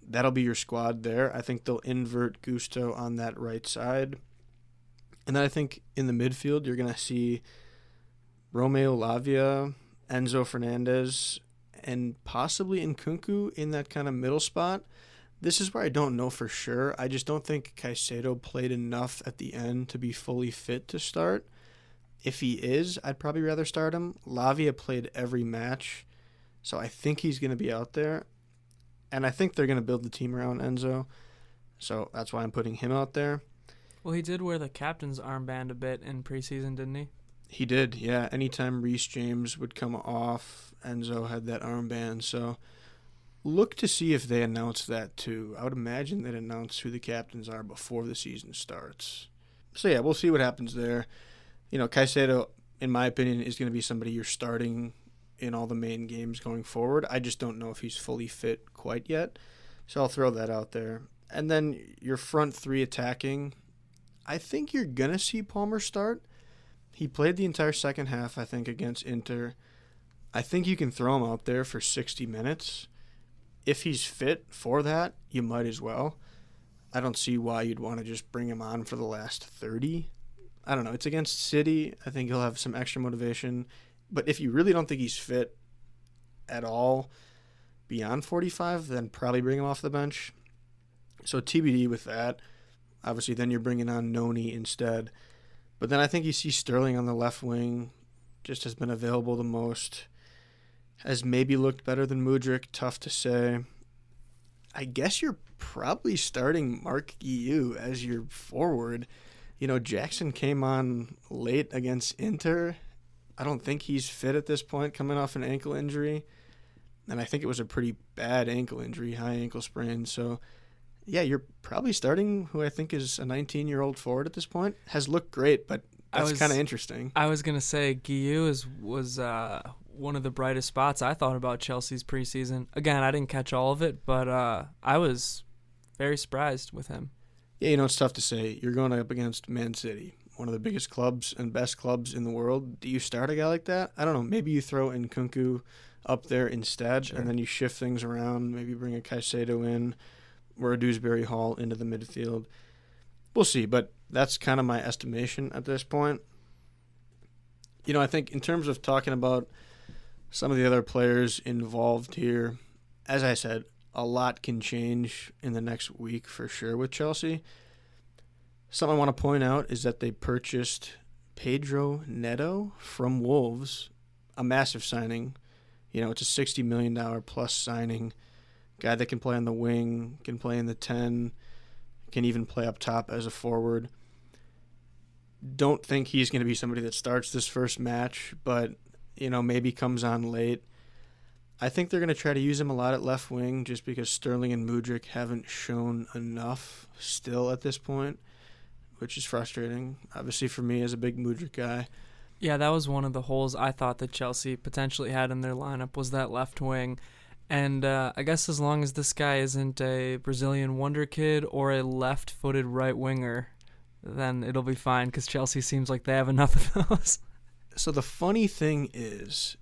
B: that'll be your squad there. I think they'll invert Gusto on that right side. And then I think in the midfield, you're going to see Romeo Lavia, Enzo Fernandez, and possibly Nkunku in that kind of middle spot. This is where I don't know for sure. I just don't think Caicedo played enough at the end to be fully fit to start. If he is, I'd probably rather start him. Lavia played every match, so I think he's going to be out there. And I think they're going to build the team around Enzo, so that's why I'm putting him out there.
A: Well, he did wear the captain's armband a bit in preseason, didn't he?
B: He did, yeah. Anytime Reece James would come off, Enzo had that armband. So look to see if they announce that too. I would imagine they'd announce who the captains are before the season starts. So yeah, we'll see what happens there. Caicedo, in my opinion, is going to be somebody you're starting in all the main games going forward. I just don't know if he's fully fit quite yet. So I'll throw that out there. And then your front three attacking, I think you're going to see Palmer start. He played the entire second half, I think, against Inter. I think you can throw him out there for 60 minutes. If he's fit for that, you might as well. I don't see why you'd want to just bring him on for the last 30. I don't know. It's against City. I think he'll have some extra motivation. But if you really don't think he's fit at all beyond 45, then probably bring him off the bench. So TBD with that. Obviously, then you're bringing on Noni instead. But then I think you see Sterling on the left wing, just has been available the most, has maybe looked better than Mudryk, tough to say. I guess you're probably starting Mark Guiu as your forward. Jackson came on late against Inter. I don't think he's fit at this point, coming off an ankle injury. And I think it was a pretty bad ankle injury, high ankle sprain. So yeah, you're probably starting who I think is a 19-year-old forward at this point. Has looked great, but that's kind of interesting.
A: I was going to say Guiu was one of the brightest spots I thought about Chelsea's preseason. Again, I didn't catch all of it, but I was very surprised with him.
B: Yeah, it's tough to say. You're going up against Man City, one of the biggest clubs and best clubs in the world. Do you start a guy like that? I don't know. Maybe you throw Nkunku up there instead,
A: Sure.
B: And then you shift things around. Maybe bring a Caicedo in, or a Dewsbury Hall into the midfield. We'll see, but that's kind of my estimation at this point. I think in terms of talking about some of the other players involved here, as I said, a lot can change in the next week for sure with Chelsea. Something I want to point out is that they purchased Pedro Neto from Wolves, a massive signing. It's a $60 million plus signing. Guy that can play on the wing, can play in the 10, can even play up top as a forward. Don't think he's going to be somebody that starts this first match, but, maybe comes on late. I think they're going to try to use him a lot at left wing just because Sterling and Mudryk haven't shown enough still at this point, which is frustrating, obviously, for me as a big Mudryk guy.
A: Yeah, that was one of the holes I thought that Chelsea potentially had in their lineup was that left wing. And I guess as long as this guy isn't a Brazilian wonder kid or a left-footed right winger, then it'll be fine because Chelsea seems like they have enough of those.
B: So the funny thing is,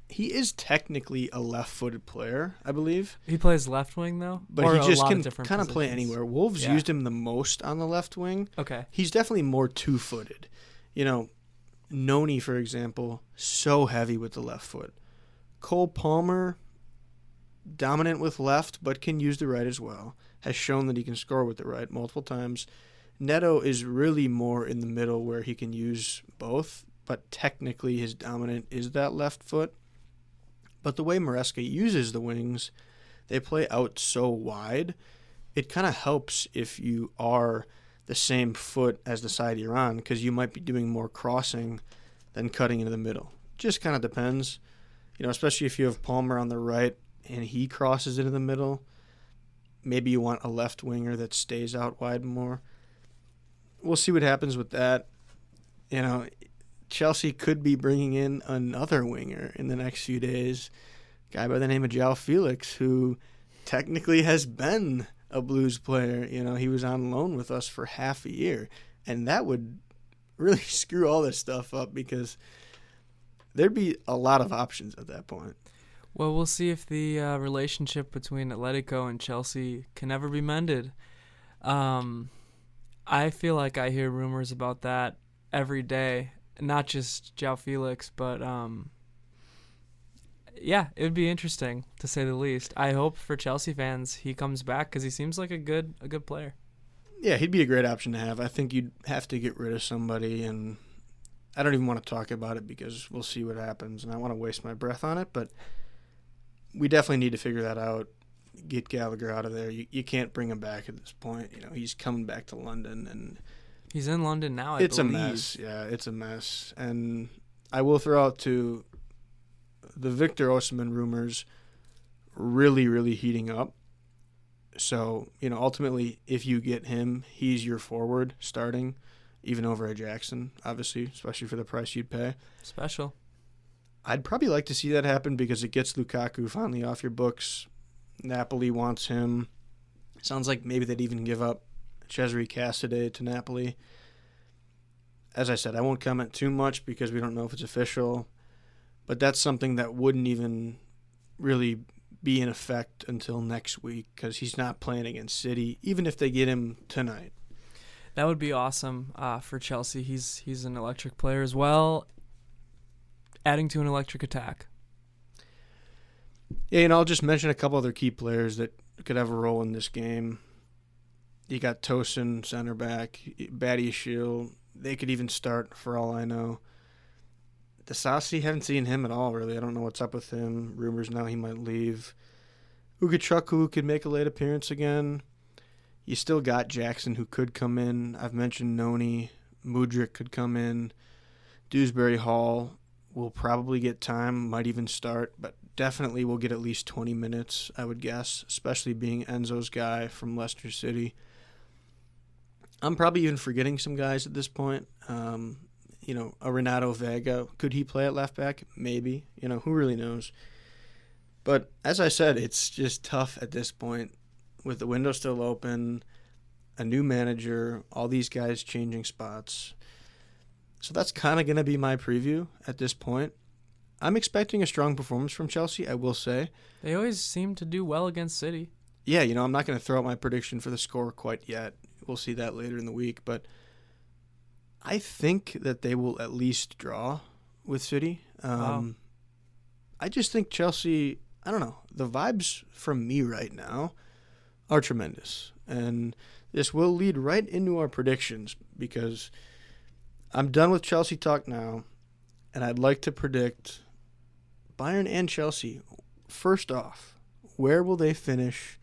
B: he is technically a left-footed player, I believe.
A: He plays left wing, though?
B: But
A: or
B: he just can
A: kind of
B: play anywhere. Wolves used him the most on the left wing.
A: Okay.
B: He's definitely more two-footed. Noni, for example, so heavy with the left foot. Cole Palmer, dominant with left, but can use the right as well. Has shown that he can score with the right multiple times. Neto is really more in the middle where he can use both, but technically his dominant is that left foot. But the way Maresca uses the wings, they play out so wide, it kind of helps if you are the same foot as the side you're on because you might be doing more crossing than cutting into the middle. Just kind of depends, especially if you have Palmer on the right and he crosses into the middle. Maybe you want a left winger that stays out wide more. We'll see what happens with that. Chelsea could be bringing in another winger in the next few days, a guy by the name of João Felix, who technically has been a Blues player. He was on loan with us for half a year, and that would really screw all this stuff up because there'd be a lot of options at that point.
A: Well, we'll see if the relationship between Atletico and Chelsea can ever be mended. I feel like I hear rumors about that every day, not just João Felix, but Yeah, it would be interesting to say the least. I hope for Chelsea fans he comes back because he seems like a good player.
B: Yeah, he'd be a great option to have. I think you'd have to get rid of somebody, and I don't even want to talk about it because we'll see what happens, and I want to waste my breath on it, but we definitely need to figure that out, get Gallagher out of there. You can't bring him back at this point. He's coming back to London, and
A: he's in London now, I
B: it's
A: believe.
B: a mess. Yeah, it's a mess. And I will throw out, too, the Victor Osimhen rumors really, really heating up. So, ultimately, if you get him, he's your forward starting, even over a Jackson, obviously, especially for the price you'd pay.
A: Special.
B: I'd probably like to see that happen because it gets Lukaku finally off your books. Napoli wants him. Sounds like maybe they'd even give up Cesare Casadei to Napoli. As I said, I won't comment too much because we don't know if it's official, but that's something that wouldn't even really be in effect until next week because he's not playing against City, even if they get him tonight.
A: That would be awesome for Chelsea. He's an electric player as well, adding to an electric attack.
B: Yeah, I'll just mention a couple other key players that could have a role in this game. You got Tosin, center back, Badiashile. They could even start for all I know. Disasi, haven't seen him at all, really. I don't know what's up with him. Rumors now he might leave. Ugachukwu could make a late appearance again. You still got Jackson who could come in. I've mentioned Noni. Mudryk could come in. Dewsbury Hall will probably get time, might even start, but definitely will get at least 20 minutes, I would guess, especially being Enzo's guy from Leicester City. I'm probably even forgetting some guys at this point. A Renato Vega. Could he play at left back? Maybe. Who really knows? But as I said, it's just tough at this point with the window still open, a new manager, all these guys changing spots. So that's kind of going to be my preview at this point. I'm expecting a strong performance from Chelsea, I will say.
A: They always seem to do well against City.
B: Yeah, I'm not going to throw out my prediction for the score quite yet. We'll see that later in the week, but I think that they will at least draw with City.
A: Wow.
B: I just think Chelsea, I don't know, the vibes from me right now are tremendous. And this will lead right into our predictions because I'm done with Chelsea talk now, and I'd like to predict Bayern and Chelsea. First off, where will they finish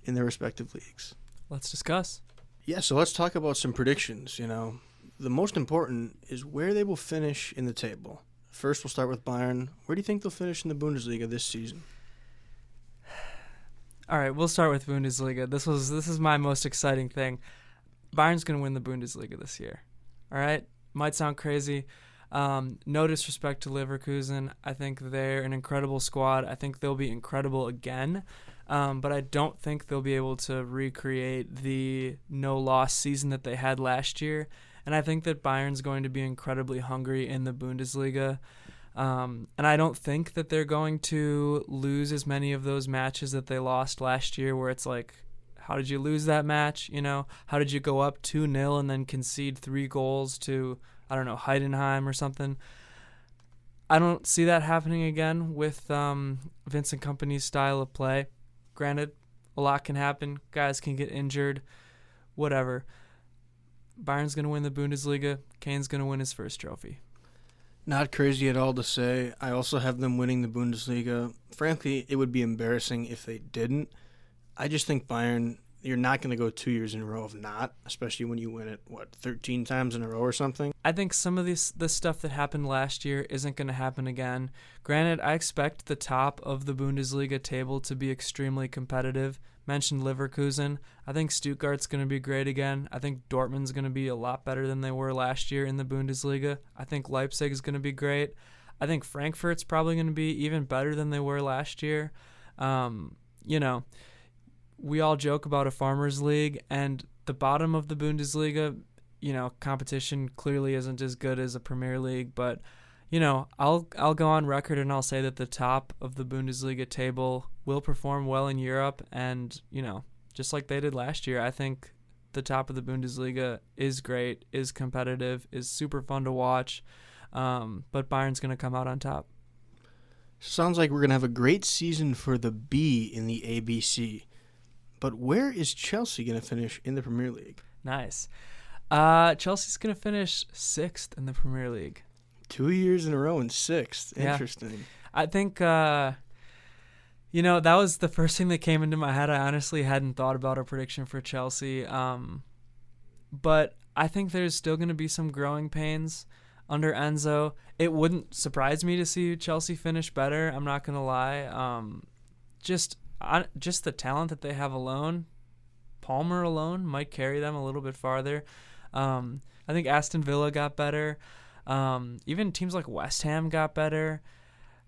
B: in their respective leagues?
A: Let's discuss.
B: Yeah, so let's talk about some predictions. The most important is where they will finish in the table. First, we'll start with Bayern. Where do you think they'll finish in the Bundesliga this season?
A: All right, we'll start with Bundesliga. This is my most exciting thing. Bayern's going to win the Bundesliga this year. All right? Might sound crazy. No disrespect to Leverkusen. I think they're an incredible squad. I think they'll be incredible again. But I don't think they'll be able to recreate the no-loss season that they had last year. And I think that Bayern's going to be incredibly hungry in the Bundesliga. And I don't think that they're going to lose as many of those matches that they lost last year where it's like, how did you lose that match? How did you go up 2-0 and then concede 3 goals to, I don't know, Heidenheim or something? I don't see that happening again with Vincent Kompany's style of play. Granted, a lot can happen. Guys can get injured, whatever. Bayern's going to win the Bundesliga. Kane's going to win his first trophy.
B: Not crazy at all to say. I also have them winning the Bundesliga. Frankly, it would be embarrassing if they didn't. I just think Bayern, you're not going to go 2 years in a row of not, especially when you win it, 13 times in a row or something?
A: I think some of the stuff that happened last year isn't going to happen again. Granted, I expect the top of the Bundesliga table to be extremely competitive. Mentioned Leverkusen. I think Stuttgart's going to be great again. I think Dortmund's going to be a lot better than they were last year in the Bundesliga. I think Leipzig's going to be great. I think Frankfurt's probably going to be even better than they were last year. We all joke about a farmers league, and the bottom of the Bundesliga, competition clearly isn't as good as a Premier League, but I'll go on record and I'll say that the top of the Bundesliga table will perform well in Europe, and just like they did last year, I think the top of the Bundesliga is great, is competitive, is super fun to watch, but Bayern's going to come out on top.
B: Sounds like we're going to have a great season for the B in the ABC. But where is Chelsea going to finish in the Premier League?
A: Nice. Chelsea's going to finish 6th in the Premier League.
B: 2 years in a row in 6th.
A: Yeah.
B: Interesting.
A: I think, that was the first thing that came into my head. I honestly hadn't thought about a prediction for Chelsea. But I think there's still going to be some growing pains under Enzo. It wouldn't surprise me to see Chelsea finish better. I'm not going to lie. Just the talent that they have alone, Palmer alone might carry them a little bit farther. I think Aston Villa got better. Even teams like West Ham got better.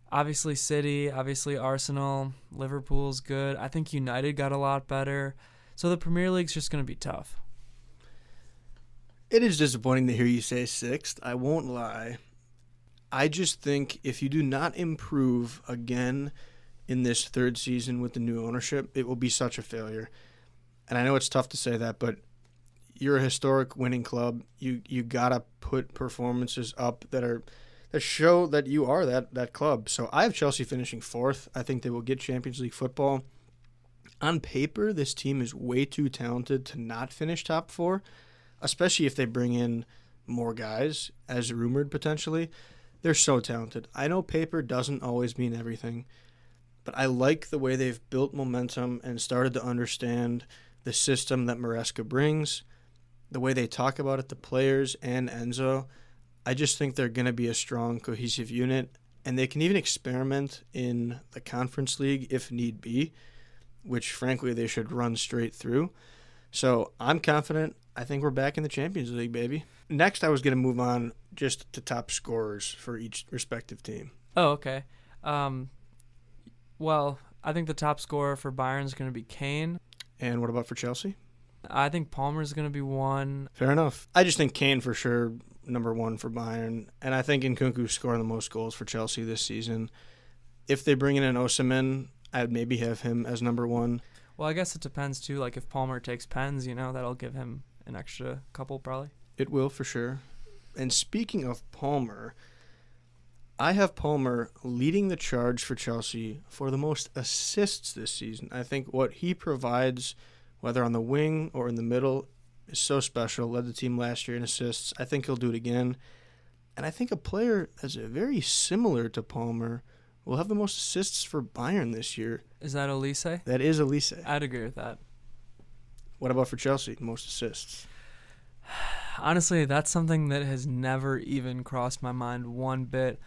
A: Obviously City, obviously Arsenal, Liverpool's good. I think United got a lot better. So the Premier League's just going to be tough.
B: It is disappointing to hear you say 6th. I won't lie. I just think if you do not improve again in this third season with the new ownership, it will be such a failure. And I know it's tough to say that, but you're a historic winning club. You gotta put performances up that show that you are that club. So I have Chelsea finishing 4th. I think they will get Champions League football. On paper, this team is way too talented to not finish top 4, especially if they bring in more guys, as rumored potentially. They're so talented. I know paper doesn't always mean everything, but I like the way they've built momentum and started to understand the system that Maresca brings, the way they talk about it, the players and Enzo. I just think they're going to be a strong, cohesive unit, and they can even experiment in the Conference League if need be, which frankly they should run straight through. So I'm confident. I think we're back in the Champions League, baby. Next, I was going to move on just to top scorers for each respective team.
A: Oh, okay. Well, I think the top scorer for Bayern is going to be Kane.
B: And what about for Chelsea?
A: I think Palmer's going to be 1.
B: Fair enough. I just think Kane for sure, number 1 for Bayern. And I think Nkunku's scoring the most goals for Chelsea this season. If they bring in an Osimhen, I'd maybe have him as number 1.
A: Well, I guess it depends, too. Like, if Palmer takes pens, that'll give him an extra couple, probably.
B: It will, for sure. And speaking of Palmer, I have Palmer leading the charge for Chelsea for the most assists this season. I think what he provides, whether on the wing or in the middle, is so special. Led the team last year in assists. I think he'll do it again. And I think a player that's very similar to Palmer will have the most assists for Bayern this year.
A: Is that Elise?
B: That is Elise.
A: I'd agree with that.
B: What about for Chelsea? Most assists?
A: Honestly, that's something that has never even crossed my mind one bit.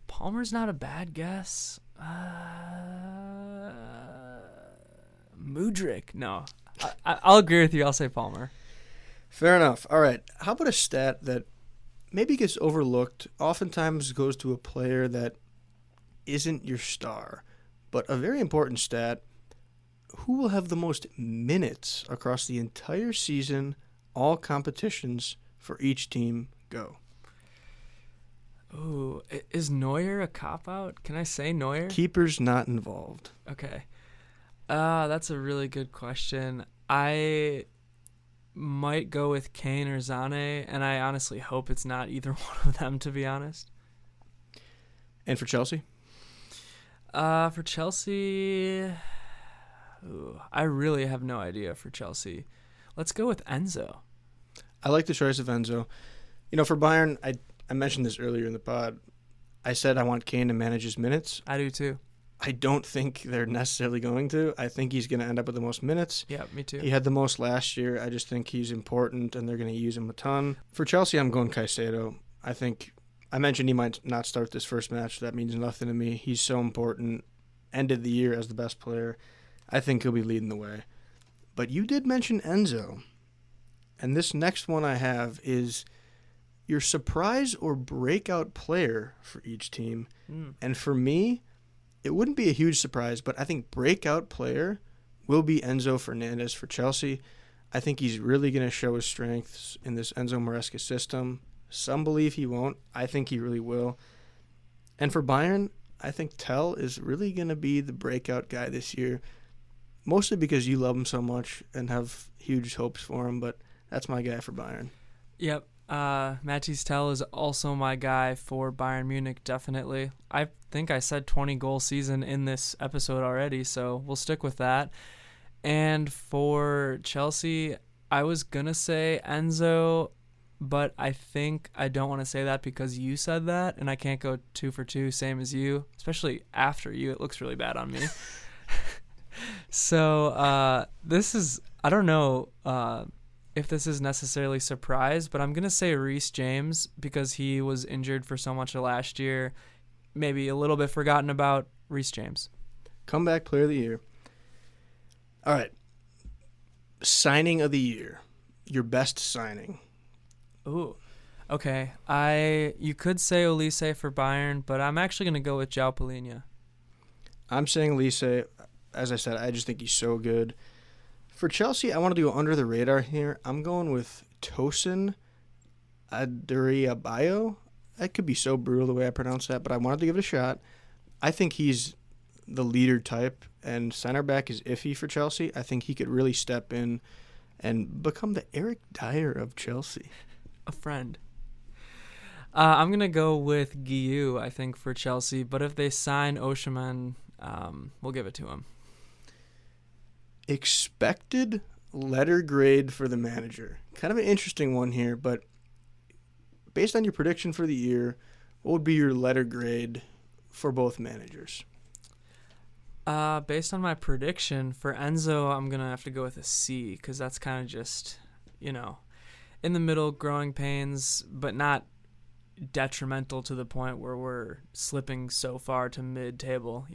A: Palmer's not a bad guess. Mudryk. No. I'll agree with you. I'll say Palmer.
B: Fair enough. All right. How about a stat that maybe gets overlooked? Oftentimes goes to a player that isn't your star, but a very important stat. Who will have the most minutes across the entire season, all competitions for each team go?
A: Ooh, is Neuer a cop-out? Can I say Neuer?
B: Keeper's not involved.
A: Okay. That's a really good question. I might go with Kane or Zane, and I honestly hope it's not either one of them, to be honest.
B: And for Chelsea?
A: For Chelsea, I really have no idea for Chelsea. Let's go with Enzo.
B: I like the choice of Enzo. For Bayern, I mentioned this earlier in the pod. I said I want Kane to manage his minutes.
A: I do too.
B: I don't think they're necessarily going to. I think he's going to end up with the most minutes.
A: Yeah, me too.
B: He had the most last year. I just think he's important, and they're going to use him a ton. For Chelsea, I'm going Caicedo. I mentioned he might not start this first match. That means nothing to me. He's so important. Ended the year as the best player. I think he'll be leading the way. But you did mention Enzo. And this next one I have is your surprise or breakout player for each team. And for me, it wouldn't be a huge surprise, but I think breakout player will be Enzo Fernandez for Chelsea. I think he's really going to show his strengths in this Enzo Maresca system. Some believe he won't. I think he really will. And for Bayern, I think Tell is really going to be the breakout guy this year, mostly because you love him so much and have huge hopes for him, but that's my guy for Bayern.
A: Yep. Mathys Tel is also my guy for Bayern Munich, definitely. I think I said 20-goal season in this episode already, so we'll stick with that. And for Chelsea, I was going to say Enzo, but I think I don't want to say that because you said that, and I can't go 2 for 2, same as you, especially after you. It looks really bad on me. So this is, I don't know if this is necessarily surprise, but I'm going to say Reece James because he was injured for so much of last year. Maybe a little bit forgotten about. Reece James.
B: Comeback player of the year. All right. Signing of the year. Your best signing.
A: Ooh. Okay. You could say Olise for Bayern, but I'm actually going to go with João Palhinha.
B: I'm saying Olise. As I said, I just think he's so good. For Chelsea, I wanted to go under the radar here. I'm going with Tosin Aduriabayo. That could be so brutal the way I pronounce that, but I wanted to give it a shot. I think he's the leader type, and center back is iffy for Chelsea. I think he could really step in and become the Eric Dyer of Chelsea.
A: A friend. I'm going to go with Guiu, I think, for Chelsea, but if they sign Osimhen, we'll give it to him.
B: Expected letter grade for the manager. Kind of an interesting one here, but based on your prediction for the year, what would be your letter grade for both managers?
A: Based on my prediction for Enzo, I'm going to have to go with a C because that's kind of just, in the middle, growing pains, but not detrimental to the point where we're slipping so far to mid-table,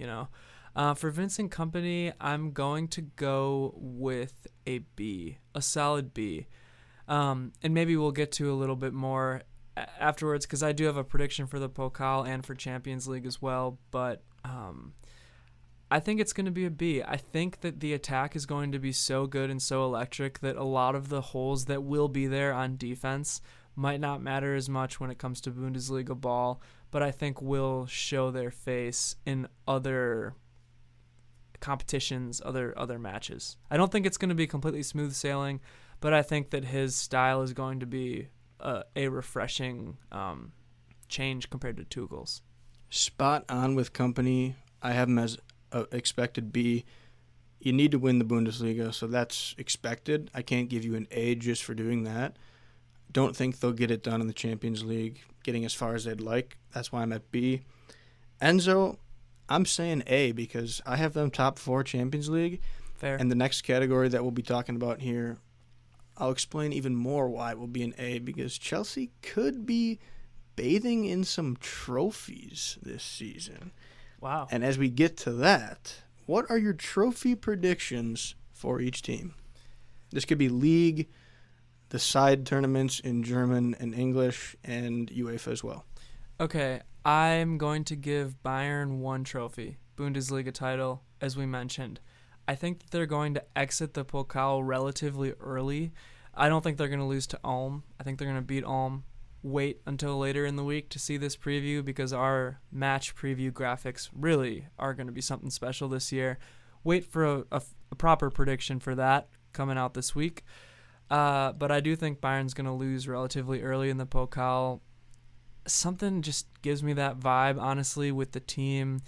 A: For Vincent Kompany, I'm going to go with a B, a solid B. And maybe we'll get to a little bit more afterwards because I do have a prediction for the Pokal and for Champions League as well, but I think it's going to be a B. I think that the attack is going to be so good and so electric that a lot of the holes that will be there on defense might not matter as much when it comes to Bundesliga ball, but I think will show their face in other competitions, other matches. I don't think it's going to be completely smooth sailing, but I think that his style is going to be a refreshing change compared to Tuchel's.
B: Spot on with Kompany. I have him as expected B. You need to win the Bundesliga, so that's expected. I can't give you an A just for doing that. Don't think they'll get it done in the Champions League, getting as far as they'd like. That's why I'm at B. Enzo, I'm saying A because I have them top 4 Champions League.
A: Fair.
B: And the next category that we'll be talking about here, I'll explain even more why it will be an A because Chelsea could be bathing in some trophies this season.
A: Wow.
B: And as we get to that, what are your trophy predictions for each team? This could be league, the side tournaments in German and English, and UEFA as well.
A: Okay, I'm going to give Bayern 1 trophy, Bundesliga title, as we mentioned. I think that they're going to exit the Pokal relatively early. I don't think they're going to lose to Ulm. I think they're going to beat Ulm. Wait until later in the week to see this preview because our match preview graphics really are going to be something special this year. Wait for a proper prediction for that coming out this week. But I do think Bayern's going to lose relatively early in the Pokal. Something just gives me that vibe, honestly, with the team,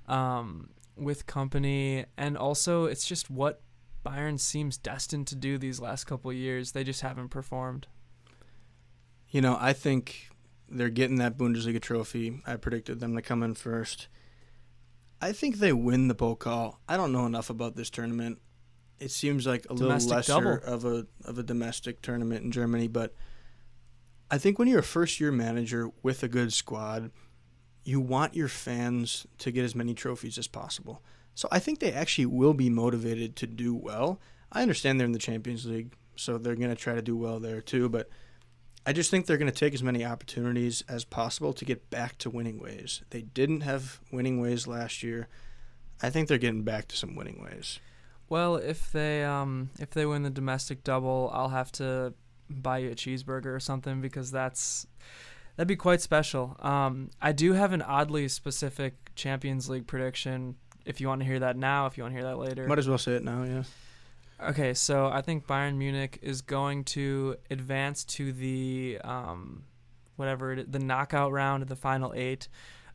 A: with Kompany, and also it's just what Bayern seems destined to do these last couple of years. They just haven't performed.
B: I think they're getting that Bundesliga trophy. I predicted them to come in first. I think they win the Pokal. I don't know enough about this tournament. It seems like a little lesser of a domestic tournament in Germany, but I think when you're a first-year manager with a good squad, you want your fans to get as many trophies as possible. So I think they actually will be motivated to do well. I understand they're in the Champions League, so they're going to try to do well there too, but I just think they're going to take as many opportunities as possible to get back to winning ways. They didn't have winning ways last year. I think they're getting back to some winning ways.
A: Well, if they win the domestic double, I'll have to buy you a cheeseburger or something because that'd be quite special. I do have an oddly specific Champions League prediction. If you want to hear that now, if you want to hear that later.
B: Might as well say it now, yeah.
A: Okay, so I think Bayern Munich is going to advance to the the knockout round of the final 8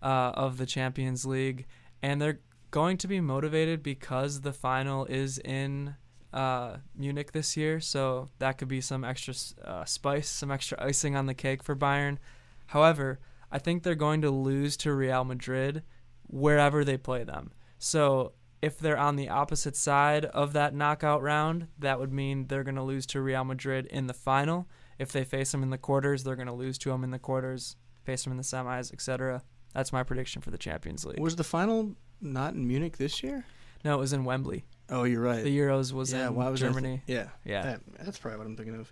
A: of the Champions League, and they're going to be motivated because the final is in Munich this year, so that could be some extra spice, some extra icing on the cake for Bayern. However, I think they're going to lose to Real Madrid wherever they play them. So if they're on the opposite side of that knockout round, that would mean they're going to lose to Real Madrid in the final. If they face them in the quarters, they're going to lose to them in the quarters, face them in the semis, etc. That's my prediction for the Champions League.
B: Was the final not in Munich this year?
A: No, it was in Wembley.
B: Oh, you're right.
A: The Euros was in
B: why was
A: Germany.
B: Yeah.
A: Yeah.
B: That's probably what I'm thinking of.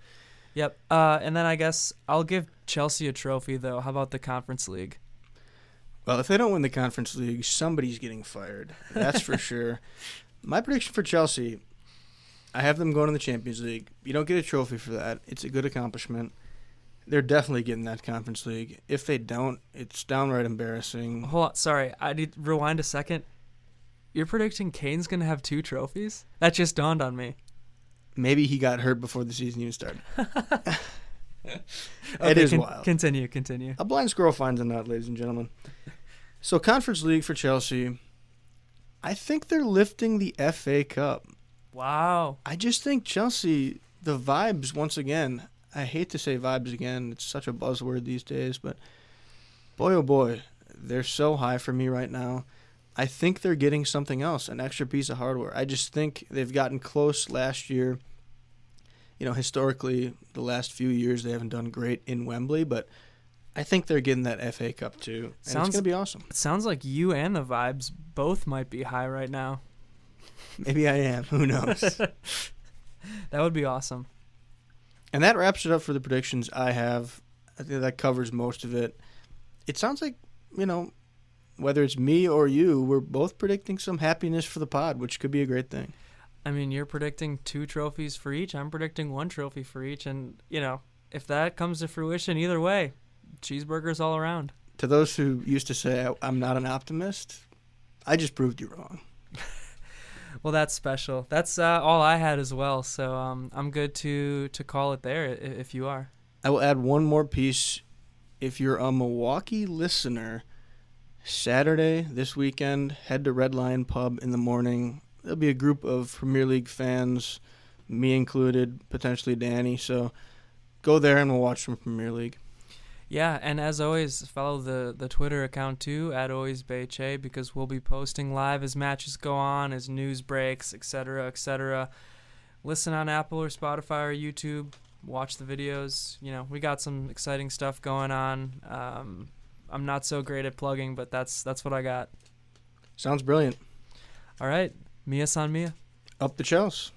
A: Yep. And then I guess I'll give Chelsea a trophy, though. How about the Conference League?
B: Well, if they don't win the Conference League, somebody's getting fired. That's for sure. My prediction for Chelsea, I have them going to the Champions League. You don't get a trophy for that. It's a good accomplishment. They're definitely getting that Conference League. If they don't, it's downright embarrassing.
A: Hold on. Sorry. I need to rewind a second. You're predicting Kane's going to have 2 trophies? That just dawned on me.
B: Maybe he got hurt before the season even started.
A: Okay,
B: it is wild.
A: Continue.
B: A blind squirrel finds a nut, ladies and gentlemen. So, Conference League for Chelsea, I think they're lifting the FA Cup.
A: Wow.
B: I just think Chelsea, the vibes, once again, I hate to say vibes again. It's such a buzzword these days, but boy, oh boy, they're so high for me right now. I think they're getting something else, an extra piece of hardware. I just think they've gotten close last year. You know, historically, the last few years they haven't done great in Wembley, but I think they're getting that FA Cup too. And it's going to be awesome.
A: It sounds like you and the vibes both might be high right now.
B: Maybe I am. Who knows?
A: That would be awesome.
B: And that wraps it up for the predictions I have. I think that covers most of it. It sounds like, you know, whether it's me or you, we're both predicting some happiness for the pod, which could be a great thing.
A: I mean, you're predicting 2 trophies for each. I'm predicting 1 trophy for each. And, you know, if that comes to fruition either way, cheeseburgers all around.
B: To those who used to say I'm not an optimist, I just proved you wrong.
A: Well, that's special. That's all I had as well. So I'm good to call it there if you are.
B: I will add one more piece. If you're a Milwaukee listener, Saturday, this weekend, head to Red Lion Pub in the morning. There'll be a group of Premier League fans, me included, potentially Danny. So go there and we'll watch some Premier League.
A: Yeah, and as always, follow the Twitter account too, at Always Bayern Chelsea, because we'll be posting live as matches go on, as news breaks, etc., etc. Listen on Apple or Spotify or YouTube. Watch the videos. You know, we got some exciting stuff going on. I'm not so great at plugging, but that's what I got.
B: Sounds brilliant.
A: All right. Mia san Mia.
B: Up the Chelsea.